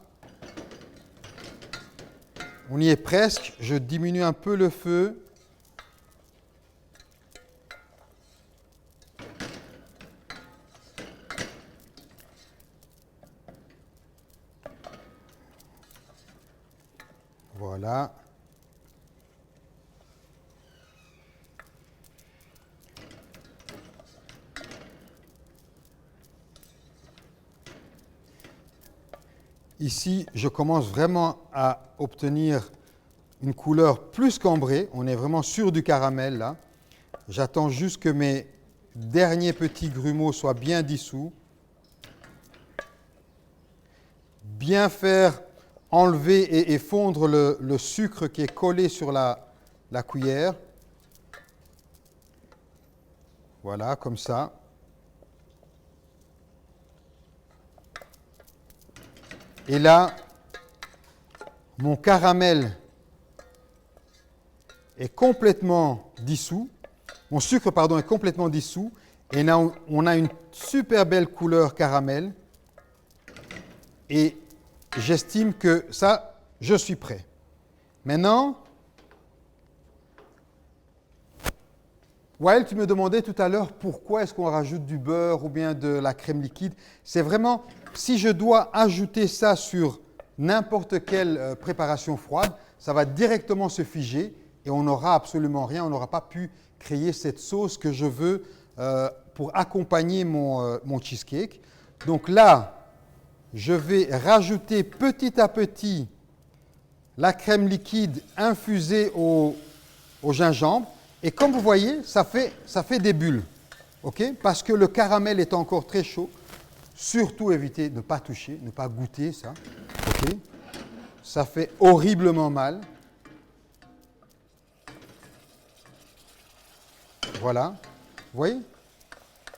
On y est presque, je diminue un peu le feu. Voilà. ici, je commence vraiment à obtenir une couleur plus qu'ambrée. On est vraiment sur du caramel là. J'attends juste que mes derniers petits grumeaux soient bien dissous. Bien faire enlever et fondre le sucre qui est collé sur la cuillère. Voilà, comme ça. Et là, mon caramel est complètement dissous. Mon sucre, pardon, est complètement dissous. Et là, on a une super belle couleur caramel. Et j'estime que ça, je suis prêt. Maintenant, Wael, tu me demandais tout à l'heure pourquoi est-ce qu'on rajoute du beurre ou bien de la crème liquide. C'est vraiment, si je dois ajouter ça sur n'importe quelle préparation froide, ça va directement se figer et on n'aura absolument rien, on n'aura pas pu créer cette sauce que je veux pour accompagner mon cheesecake. Donc là, je vais rajouter petit à petit la crème liquide infusée au gingembre. Et comme vous voyez, ça fait des bulles, ok? Parce que le caramel est encore très chaud. Surtout éviter de ne pas toucher, ne pas goûter ça, ok? Ça fait horriblement mal. Voilà, vous voyez?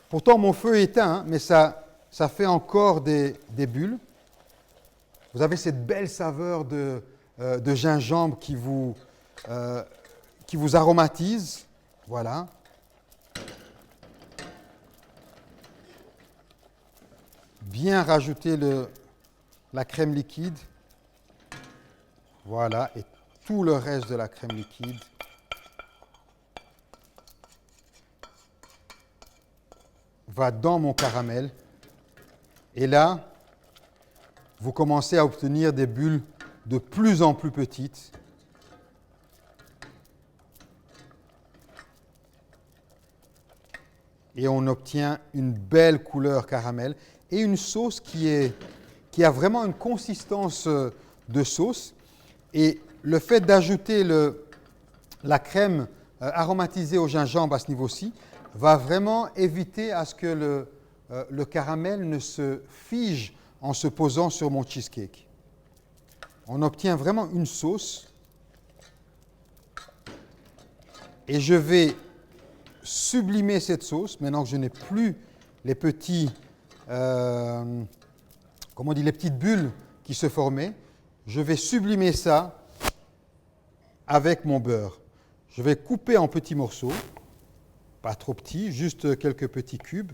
Pourtant, mon feu est éteint, hein, mais ça fait encore des bulles. Vous avez cette belle saveur de gingembre qui vous aromatise. Voilà. Bien rajouter la crème liquide. Voilà. Et tout le reste de la crème liquide. Va dans mon caramel. Et là, vous commencez à obtenir des bulles de plus en plus petites. Et on obtient une belle couleur caramel et une sauce qui a vraiment une consistance de sauce. Et le fait d'ajouter la crème aromatisée au gingembre à ce niveau-ci va vraiment éviter à ce que le caramel ne se fige en se posant sur mon cheesecake. On obtient vraiment une sauce. Et je vais sublimer cette sauce, maintenant que je n'ai plus les petits, les petites bulles qui se formaient, je vais sublimer ça avec mon beurre. Je vais couper en petits morceaux, pas trop petits, juste quelques petits cubes.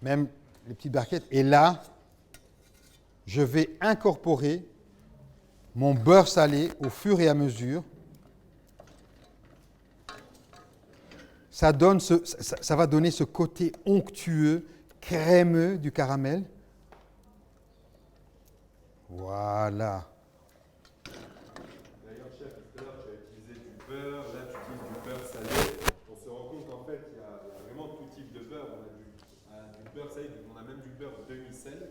Même les petites barquettes. Et là, je vais incorporer mon beurre salé au fur et à mesure. Ça va donner ce côté onctueux, crémeux du caramel. Voilà. D'ailleurs, chef, tout à l'heure, tu as utilisé du beurre, là, tu utilises du beurre salé. On se rend compte qu'en fait, il y a vraiment tout type de beurre. On a du beurre salé, on a même du beurre demi-sel.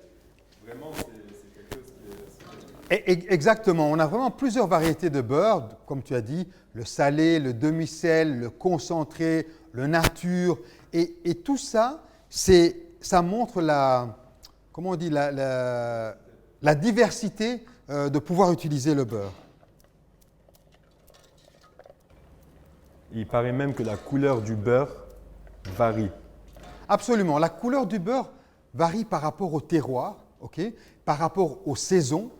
Vraiment, c'est quelque chose qui est... Exactement. On a vraiment plusieurs variétés de beurre, comme tu as dit, le salé, le demi-sel, le concentré, le nature. Et tout ça, ça montre la diversité de pouvoir utiliser le beurre. Il paraît même que la couleur du beurre varie. Absolument. La couleur du beurre varie par rapport au terroir, okay, par rapport aux saisons.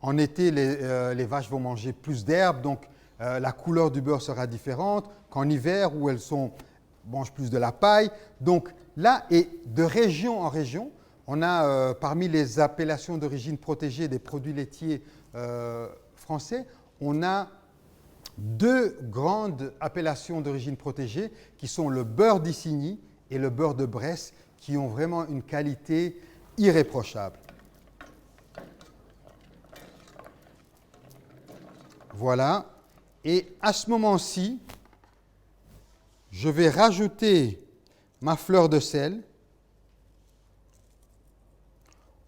En été, les vaches vont manger plus d'herbes, donc la couleur du beurre sera différente qu'en hiver où elles mangent plus de la paille. Donc là, et de région en région, on a parmi les appellations d'origine protégée des produits laitiers français, on a deux grandes appellations d'origine protégée qui sont le beurre d'Issigny et le beurre de Bresse qui ont vraiment une qualité irréprochable. Voilà. Et à ce moment-ci, je vais rajouter ma fleur de sel.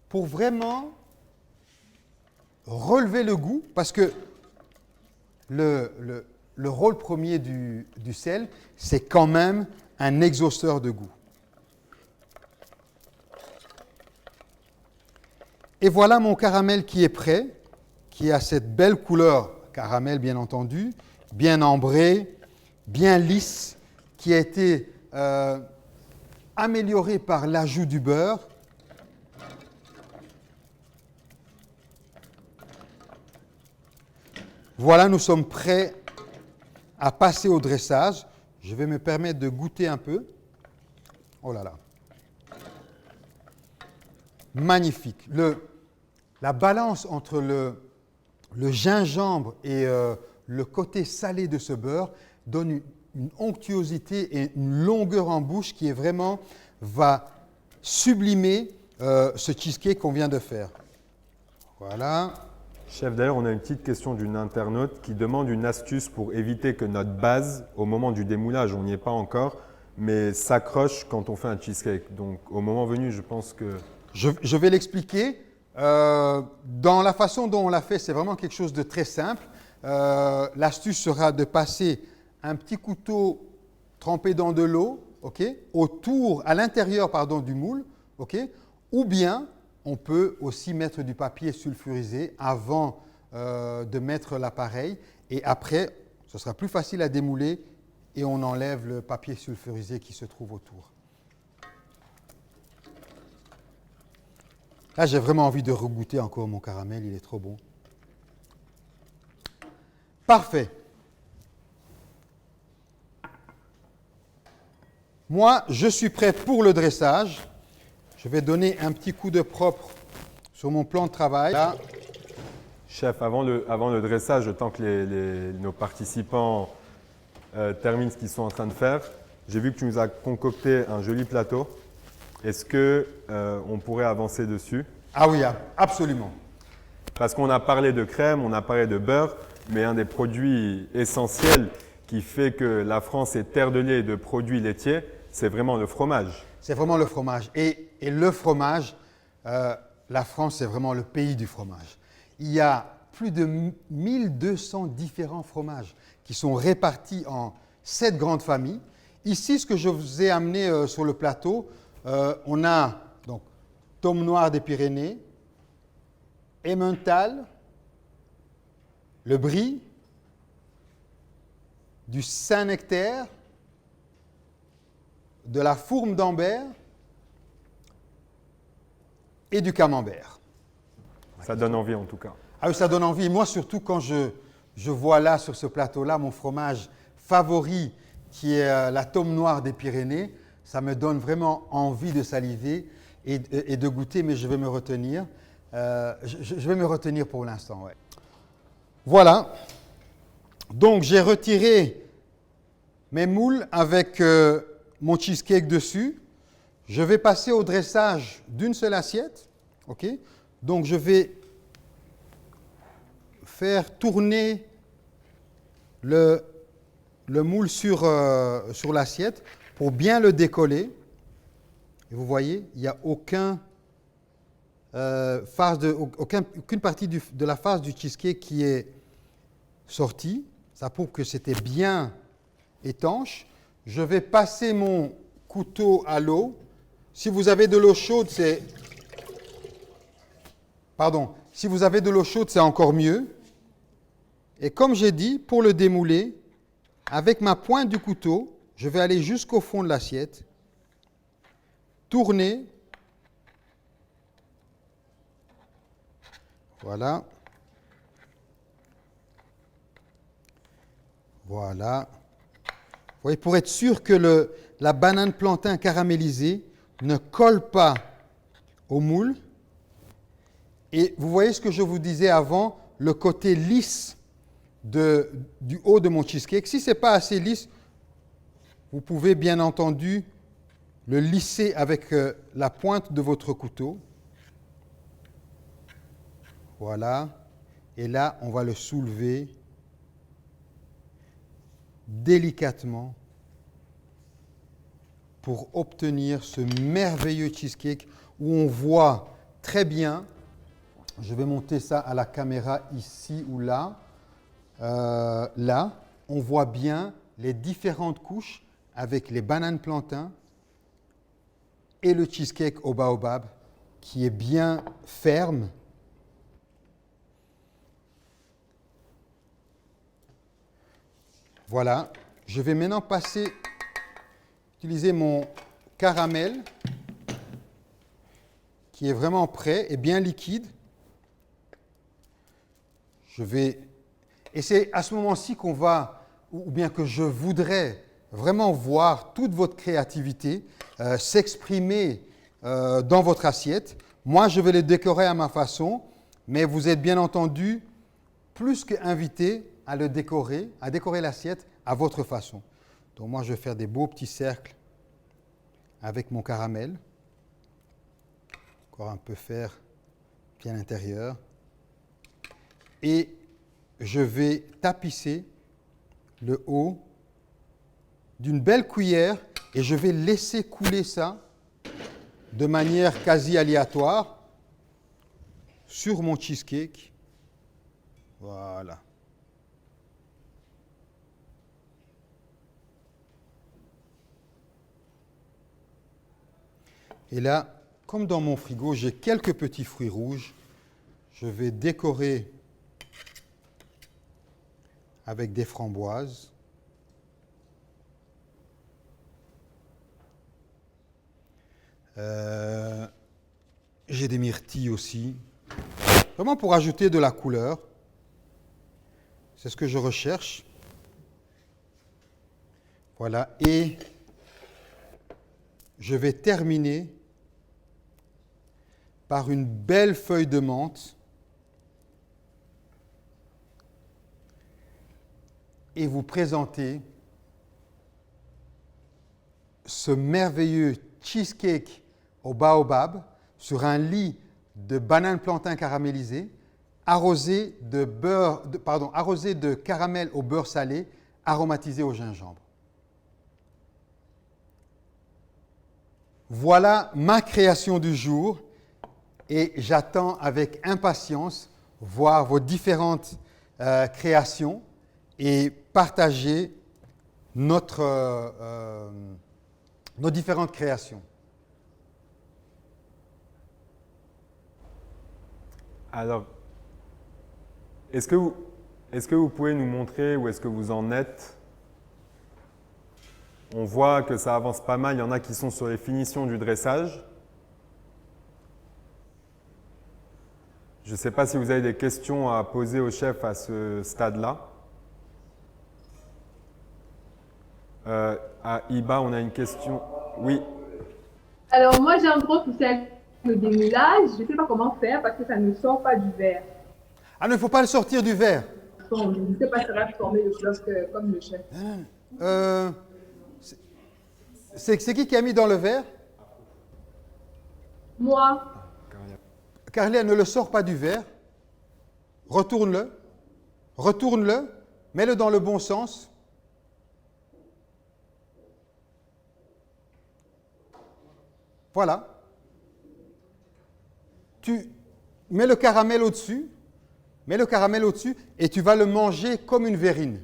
pour vraiment relever le goût, parce que le rôle premier du sel, c'est quand même un exhausteur de goût. Et voilà mon caramel qui est prêt, qui a cette belle couleur caramel bien entendu, bien ambré, bien lisse, qui a été amélioré par l'ajout du beurre. Voilà, nous sommes prêts à passer au dressage. Je vais me permettre de goûter un peu. Oh là là. Magnifique. La balance entre le gingembre et le côté salé de ce beurre donne une onctuosité et une longueur en bouche qui est vraiment va sublimer ce cheesecake qu'on vient de faire. Voilà. Chef, d'ailleurs, on a une petite question d'une internaute qui demande une astuce pour éviter que notre base, au moment du démoulage, on n'y est pas encore, mais s'accroche quand on fait un cheesecake. Donc, au moment venu, je pense que... Je vais l'expliquer. Dans la façon dont on l'a fait, c'est vraiment quelque chose de très simple. L'astuce sera de passer un petit couteau trempé dans de l'eau, à l'intérieur du moule, ou bien on peut aussi mettre du papier sulfurisé avant de mettre l'appareil, et après, ce sera plus facile à démouler et on enlève le papier sulfurisé qui se trouve autour. Là, j'ai vraiment envie de regoûter encore mon caramel, il est trop bon. Parfait. Moi, je suis prêt pour le dressage. Je vais donner un petit coup de propre sur mon plan de travail. Là. Chef, avant le dressage, le temps que nos participants terminent ce qu'ils sont en train de faire, j'ai vu que tu nous as concocté un joli plateau. Est-ce qu'on pourrait avancer dessus? Ah oui, absolument. Parce qu'on a parlé de crème, on a parlé de beurre, mais un des produits essentiels qui fait que la France est terre de lait et de produits laitiers, c'est vraiment le fromage. C'est vraiment le fromage. Et le fromage, la France, c'est vraiment le pays du fromage. Il y a plus de 1200 différents fromages qui sont répartis en 7 grandes familles. Ici, ce que je vous ai amené sur le plateau, on a donc Tome Noir des Pyrénées, Emmental, le Brie, du Saint-Nectaire, de la Fourme d'Ambert et du Camembert. Ça donne envie en tout cas. Ah oui, ça donne envie. Moi, surtout quand je vois là, sur ce plateau-là, mon fromage favori, qui est la Tome Noire des Pyrénées, ça me donne vraiment envie de saliver et de goûter, mais je vais me retenir. Je vais me retenir pour l'instant, ouais. Voilà. Donc, j'ai retiré mes moules avec mon cheesecake dessus. Je vais passer au dressage d'une seule assiette. Donc, je vais faire tourner le moule sur l'assiette pour bien le décoller. Et vous voyez, il n'y a aucune partie de la face du cheesecake qui est sortie. Ça prouve que c'était bien étanche. Je vais passer mon couteau à l'eau. Si vous avez de l'eau chaude, c'est encore mieux. Et comme j'ai dit, pour le démouler, avec ma pointe du couteau, je vais aller jusqu'au fond de l'assiette, tourner. Voilà. Voilà. Vous voyez, pour être sûr que la banane plantain caramélisée ne colle pas au moule. Et vous voyez ce que je vous disais avant, le côté lisse du haut de mon cheesecake. Si ce n'est pas assez lisse, vous pouvez bien entendu le lisser avec la pointe de votre couteau. Voilà. Et là, on va le soulever délicatement pour obtenir ce merveilleux cheesecake où on voit très bien. Je vais monter ça à la caméra ici ou là. Là, on voit bien les différentes couches avec les bananes plantains et le cheesecake au baobab qui est bien ferme. Voilà, je vais maintenant utiliser mon caramel qui est vraiment prêt et bien liquide. Et c'est à ce moment-ci qu'on va, ou bien que je voudrais vraiment voir toute votre créativité s'exprimer dans votre assiette. Moi, je vais les décorer à ma façon, mais vous êtes bien entendu plus qu'invité à décorer l'assiette à votre façon. Donc moi, je vais faire des beaux petits cercles avec mon caramel. Encore un peu faire bien l'intérieur. Et je vais tapisser le haut d'une belle cuillère et je vais laisser couler ça de manière quasi aléatoire sur mon cheesecake. Voilà. Et là, comme dans mon frigo, j'ai quelques petits fruits rouges. Je vais décorer avec des framboises. J'ai des myrtilles aussi. Vraiment pour ajouter de la couleur. C'est ce que je recherche. Voilà. Et je vais terminer par une belle feuille de menthe et vous présenter ce merveilleux cheesecake au baobab sur un lit de bananes plantains caramélisées, arrosé de caramel au beurre salé, aromatisé au gingembre. Voilà ma création du jour et j'attends avec impatience voir vos différentes créations et partager nos différentes créations. Alors, est-ce que vous pouvez nous montrer où est-ce que vous en êtes? On voit que ça avance pas mal. Il y en a qui sont sur les finitions du dressage. Je ne sais pas si vous avez des questions à poser au chef à ce stade-là. À Iba, on a une question. Oui. Alors, moi, j'ai un gros souci avec le démoulage. Je ne sais pas comment faire parce que ça ne sort pas du verre. Ah, il ne faut pas le sortir du verre. Bon, je ne sais pas si ça va former le bloc comme le chef. C'est qui a mis dans le verre? Moi. Carlia, ne le sors pas du verre. Retourne-le. Retourne-le. Mets-le dans le bon sens. Voilà. Tu mets le caramel au-dessus. Mets le caramel au-dessus et tu vas le manger comme une verrine.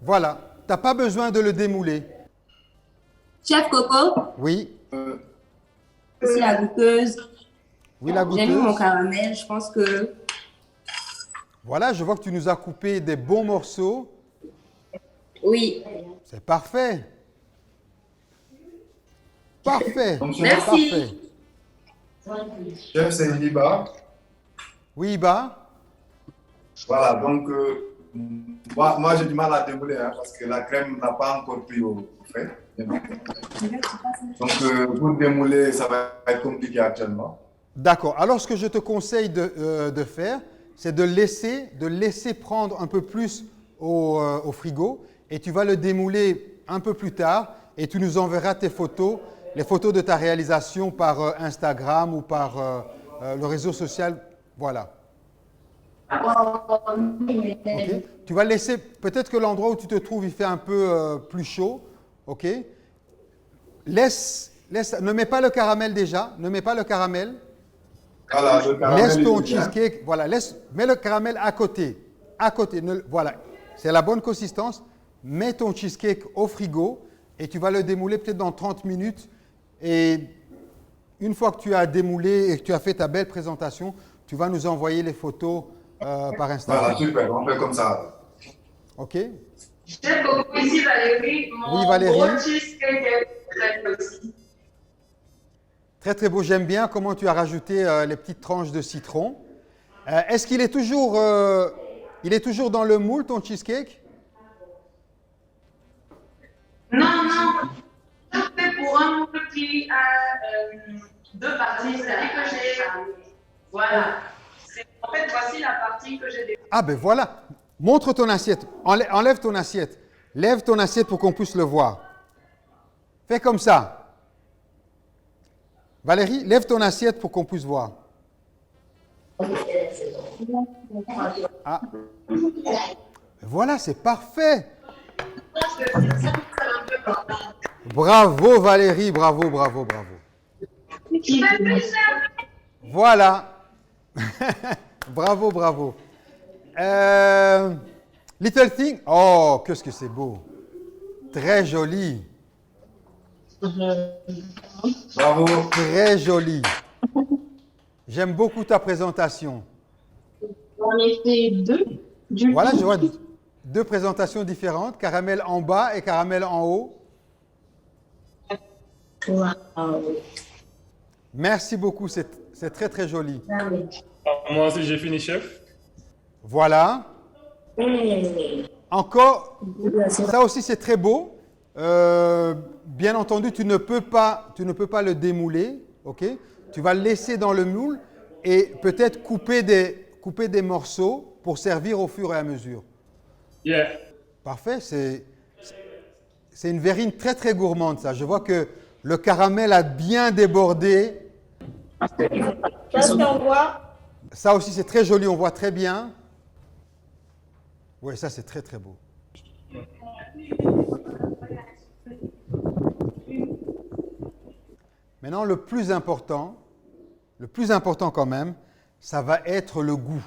Voilà. Tu n'as pas besoin de le démouler. Chef Coco? Oui. Je suis la goûteuse. Oui, la goûteuse. J'ai mis mon caramel, je pense que... Voilà, je vois que tu nous as coupé des bons morceaux. Oui. C'est parfait. Parfait. Merci. Parfait. Chef, c'est Iba. Oui, Iba. Voilà, donc moi j'ai du mal à démouler parce que la crème n'a pas encore pris au frais. Donc pour démouler, ça va être compliqué actuellement. D'accord. Alors ce que je te conseille de faire, c'est de laisser prendre un peu plus au frigo et tu vas le démouler un peu plus tard et tu nous enverras tes photos, les photos de ta réalisation par Instagram ou par le réseau social. Voilà. Okay. Tu vas laisser, peut-être que l'endroit où tu te trouves, il fait un peu plus chaud. Ok. Laisse ne mets pas le caramel déjà. Ne mets pas le caramel. Voilà, le caramel Laisse ton est bien. cheesecake. Voilà, mets le caramel à côté. À côté. Voilà, c'est la bonne consistance. Mets ton cheesecake au frigo et tu vas le démouler peut-être dans 30 minutes. Et une fois que tu as démoulé et que tu as fait ta belle présentation, tu vas nous envoyer les photos par Instagram. Voilà, super, on fait comme ça. OK? Chef Coco, ici Valérie. Oui, Valérie. Mon cheesecake est très aussi. Très, très beau. J'aime bien comment tu as rajouté les petites tranches de citron. Est-ce qu'il est toujours dans le moule, ton cheesecake? Non, non. Je fais pour un moule qui a deux parties. C'est-à-dire que j'ai. Voilà. En fait, voici la partie que j'ai. Ah ben voilà. Montre ton assiette. Enlève ton assiette. Lève ton assiette pour qu'on puisse le voir. Fais comme ça. Valérie, lève ton assiette pour qu'on puisse voir. Ah. Voilà, c'est parfait. Bravo Valérie, bravo, bravo, bravo. Voilà. Bravo, bravo. Little Thing. Oh, qu'est-ce que c'est beau. Très joli. Bravo. Très joli. J'aime beaucoup ta présentation. J'en ai fait deux. Voilà, je vois deux présentations différentes. Caramel en bas et caramel en haut. Wow. Merci beaucoup, c'est très très joli. Moi aussi, j'ai fini, chef. Voilà. Encore, ça aussi c'est très beau. Bien entendu, tu ne peux pas le démouler, ok? Tu vas le laisser dans le moule et peut-être couper des morceaux pour servir au fur et à mesure. Yeah. Parfait, c'est une verrine très très gourmande ça. Je vois que le caramel a bien débordé. Ça aussi c'est très joli, on voit très bien. Oui, ça c'est très très beau. Maintenant, le plus important quand même, ça va être le goût.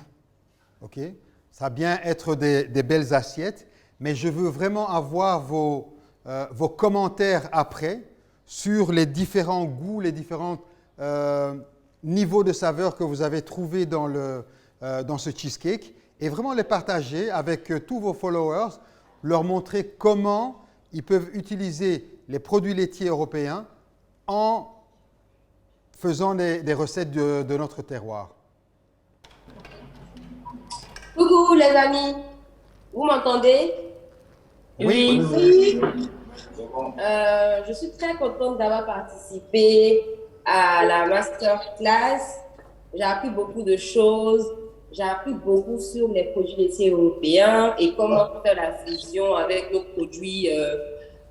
Ok? Ça va bien être des belles assiettes, mais je veux vraiment avoir vos commentaires après sur les différents goûts, les différents niveaux de saveur que vous avez trouvés dans ce cheesecake et vraiment les partager avec tous vos followers, leur montrer comment ils peuvent utiliser les produits laitiers européens en faisant des recettes de notre terroir. Coucou les amis, vous m'entendez? Oui. Je suis très contente d'avoir participé à la masterclass. J'ai appris beaucoup de choses. J'ai appris beaucoup sur les produits laitiers européens et comment faire la fusion avec nos produits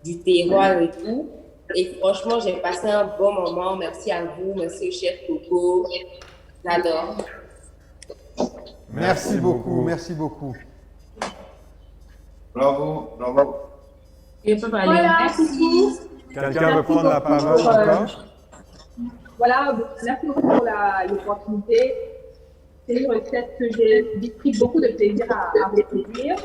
du terroir et tout. Et franchement, j'ai passé un bon moment. Merci à vous, merci au chef Coco. J'adore. Merci beaucoup, merci beaucoup. Bravo, bravo. Voilà, coucou. Quelqu'un veut prendre la parole encore? Voilà, merci beaucoup pour l'opportunité. C'est une recette que j'ai pris beaucoup de plaisir à reproduire,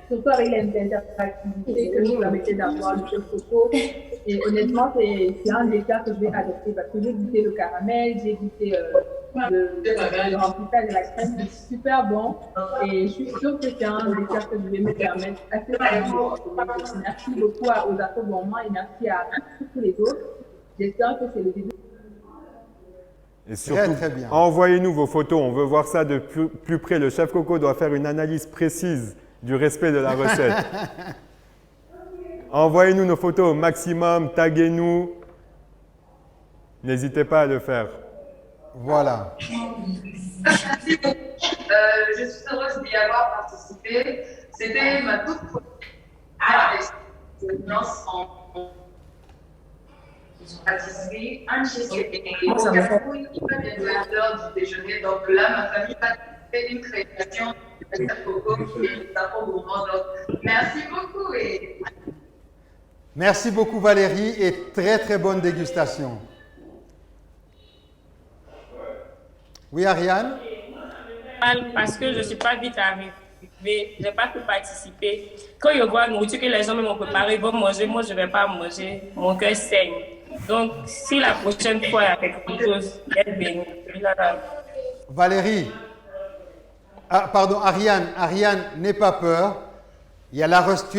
surtout avec l'interactivité que je vous permettais d'avoir le chef Coco. Et honnêtement, c'est un des cas que je vais adopter parce que j'ai goûté le caramel, j'ai goûté le remplissage de la crème, c'est super bon. Et je suis sûre que c'est un des cas que je vais me permettre assez facilement. Merci beaucoup aux Afro Gourmands et merci à tous les autres. J'espère que c'est le début. Et surtout, très bien. Envoyez-nous vos photos, on veut voir ça de plus près. Le chef Coco doit faire une analyse précise du respect de la recette. Envoyez-nous nos photos au maximum, taguez-nous. N'hésitez pas à le faire. Voilà. Merci beaucoup. Je suis heureuse d'y avoir participé. C'était ma toute première expérience en pâtisserie, un cheesecake. Et au Cameroun, il va bientôt être l'heure du déjeuner. Donc là, ma famille va faire une création de Coco et nous avons gourmand. Donc merci beaucoup et Merci beaucoup Valérie et très très bonne dégustation. Oui Ariane? Parce que je ne suis pas vite arrivée, je n'ai pas pu participer. Quand je vois la nourriture que les gens m'ont préparée, ils vont manger, moi je ne vais pas manger, mon cœur saigne. Donc si la prochaine fois il y a quelque chose, elle bénit. Valérie, Ariane, n'aie pas peur. Tu as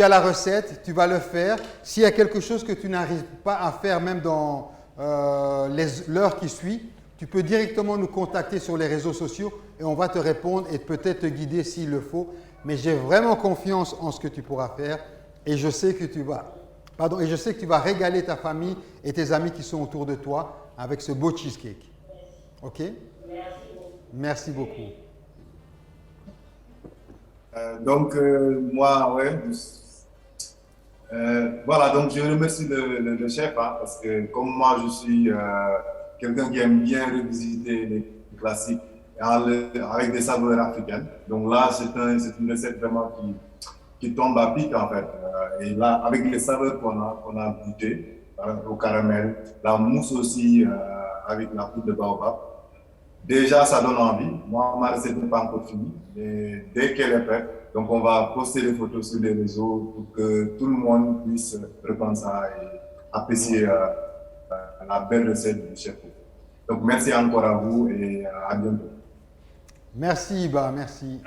la recette, tu vas le faire. S'il y a quelque chose que tu n'arrives pas à faire, même dans l'heure qui suit, tu peux directement nous contacter sur les réseaux sociaux et on va te répondre et peut-être te guider s'il le faut. Mais j'ai vraiment confiance en ce que tu pourras faire et je sais que tu vas régaler ta famille et tes amis qui sont autour de toi avec ce beau cheesecake. OK? Merci beaucoup. Moi, voilà, donc je remercie le chef parce que comme moi, je suis quelqu'un qui aime bien revisiter les classiques avec des saveurs africaines. Donc là, c'est une recette vraiment qui tombe à pic en fait. Et là, avec les saveurs qu'on a goûtées, au caramel, la mousse aussi avec la poudre de baobab. Déjà, ça donne envie. Moi, ma recette n'est pas encore finie. Mais dès qu'elle est prête, donc on va poster les photos sur les réseaux pour que tout le monde puisse reprendre ça et apprécier la belle recette du chef. Donc, merci encore à vous et à bientôt. Merci, Iba, merci.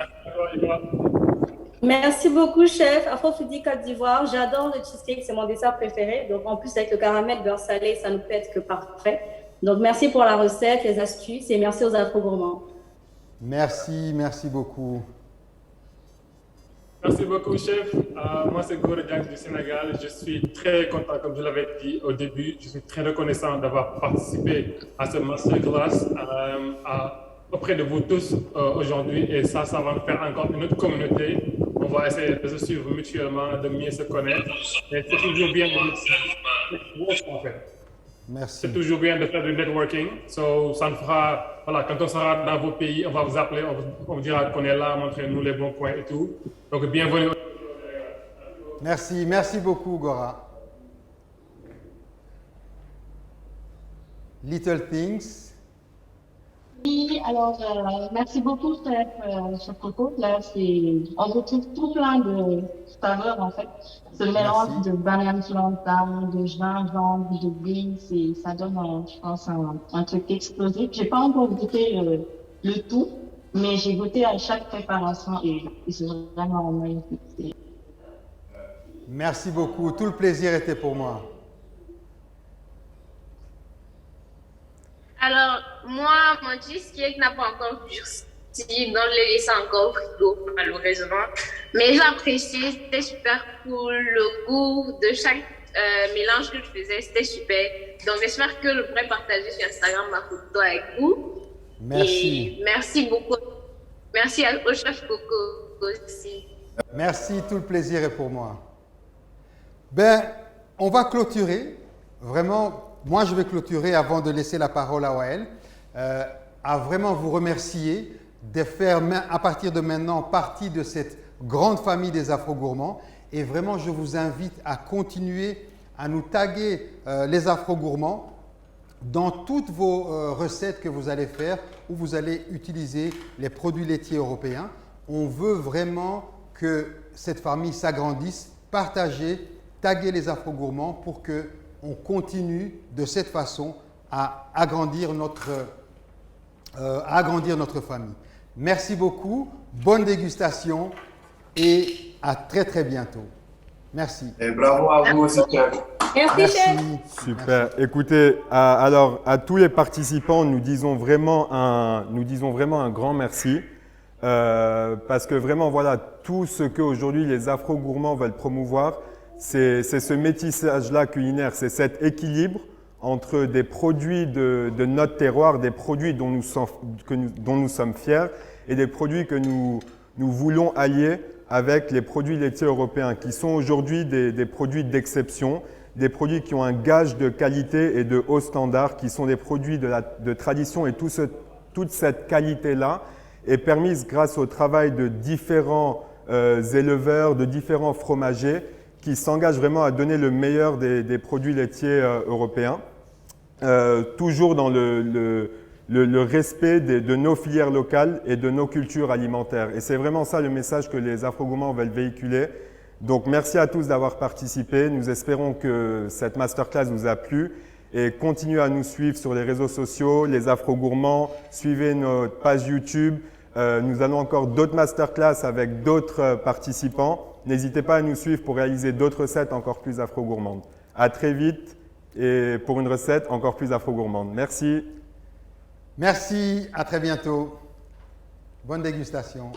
Merci beaucoup, chef. Afrofoodie Côte d'Ivoire. J'adore le cheesecake, c'est mon dessert préféré. Donc, en plus, avec le caramel beurre salé, ça ne peut être que parfait. Donc, merci pour la recette, les astuces et merci aux Afro-Gourmands. Merci beaucoup. Merci beaucoup, chef. Moi, c'est Gordjang du Sénégal. Je suis très content, comme je l'avais dit au début, je suis très reconnaissant d'avoir participé à ce masterclass auprès de vous tous aujourd'hui. Et ça va nous faire encore une autre communauté. On va essayer de se suivre mutuellement, de mieux se connaître. Et c'est toujours bien de en fait. Merci. C'est toujours bien de faire du networking. Ça nous fera, voilà, quand on sera dans vos pays, on va vous appeler, on vous dira qu'on est là, montrez-nous les bons points et tout. Donc, bienvenue. Merci beaucoup, Gora. Little Things. Oui, alors, merci beaucoup, chef Coco. Là, on retrouve tout plein de saveurs, en fait. Ce mélange de banane plantain, de gingembre, de blé, ça donne, je pense, un truc explosif. J'ai pas encore goûté le tout, mais j'ai goûté à chaque préparation et c'est vraiment magnifique. Merci beaucoup. Tout le plaisir était pour moi. Alors, moi, mon cheesecake n'a pas encore durci, donc je l'ai laissé encore au frigo, malheureusement. Mais j'apprécie, c'était super cool. Le goût de chaque mélange que je faisais, c'était super. Donc, j'espère que je pourrai partager sur Instagram ma photo avec vous. Merci. Et merci beaucoup. Merci au chef Coco aussi. Merci, tout le plaisir est pour moi. Ben, on va clôturer. Vraiment, moi je vais clôturer avant de laisser la parole à Wael. À vraiment vous remercier de faire à partir de maintenant partie de cette grande famille des Afro-Gourmands. Et vraiment, je vous invite à continuer à nous taguer les Afro-Gourmands dans toutes vos recettes que vous allez faire où vous allez utiliser les produits laitiers européens. On veut vraiment que cette famille s'agrandisse, partager, taguer les Afro-Gourmands pour qu'on continue de cette façon à agrandir notre famille. Merci beaucoup, bonne dégustation et à très très bientôt. Merci. Et bravo à vous aussi, chef. Merci, chef. Super. Écoutez, alors à tous les participants, nous disons vraiment un grand merci parce que vraiment, voilà, tout ce qu'aujourd'hui les Afro-Gourmands veulent promouvoir, c'est ce métissage-là culinaire, c'est cet équilibre entre des produits de notre terroir, des produits dont nous sommes fiers et des produits que nous voulons allier avec les produits laitiers européens qui sont aujourd'hui des produits d'exception, des produits qui ont un gage de qualité et de haut standard, qui sont des produits de tradition et toute cette qualité-là est permise grâce au travail de différents éleveurs, de différents fromagers qui s'engage vraiment à donner le meilleur des produits laitiers européens, toujours dans le respect de nos filières locales et de nos cultures alimentaires. Et c'est vraiment ça le message que les Afro-Gourmands veulent véhiculer. Donc merci à tous d'avoir participé. Nous espérons que cette masterclass vous a plu et continuez à nous suivre sur les réseaux sociaux, les Afro-Gourmands, suivez notre page YouTube. Nous allons encore d'autres masterclass avec d'autres participants. N'hésitez pas à nous suivre pour réaliser d'autres recettes encore plus afro-gourmandes. À très vite et pour une recette encore plus afro-gourmande. Merci. Merci, à très bientôt. Bonne dégustation.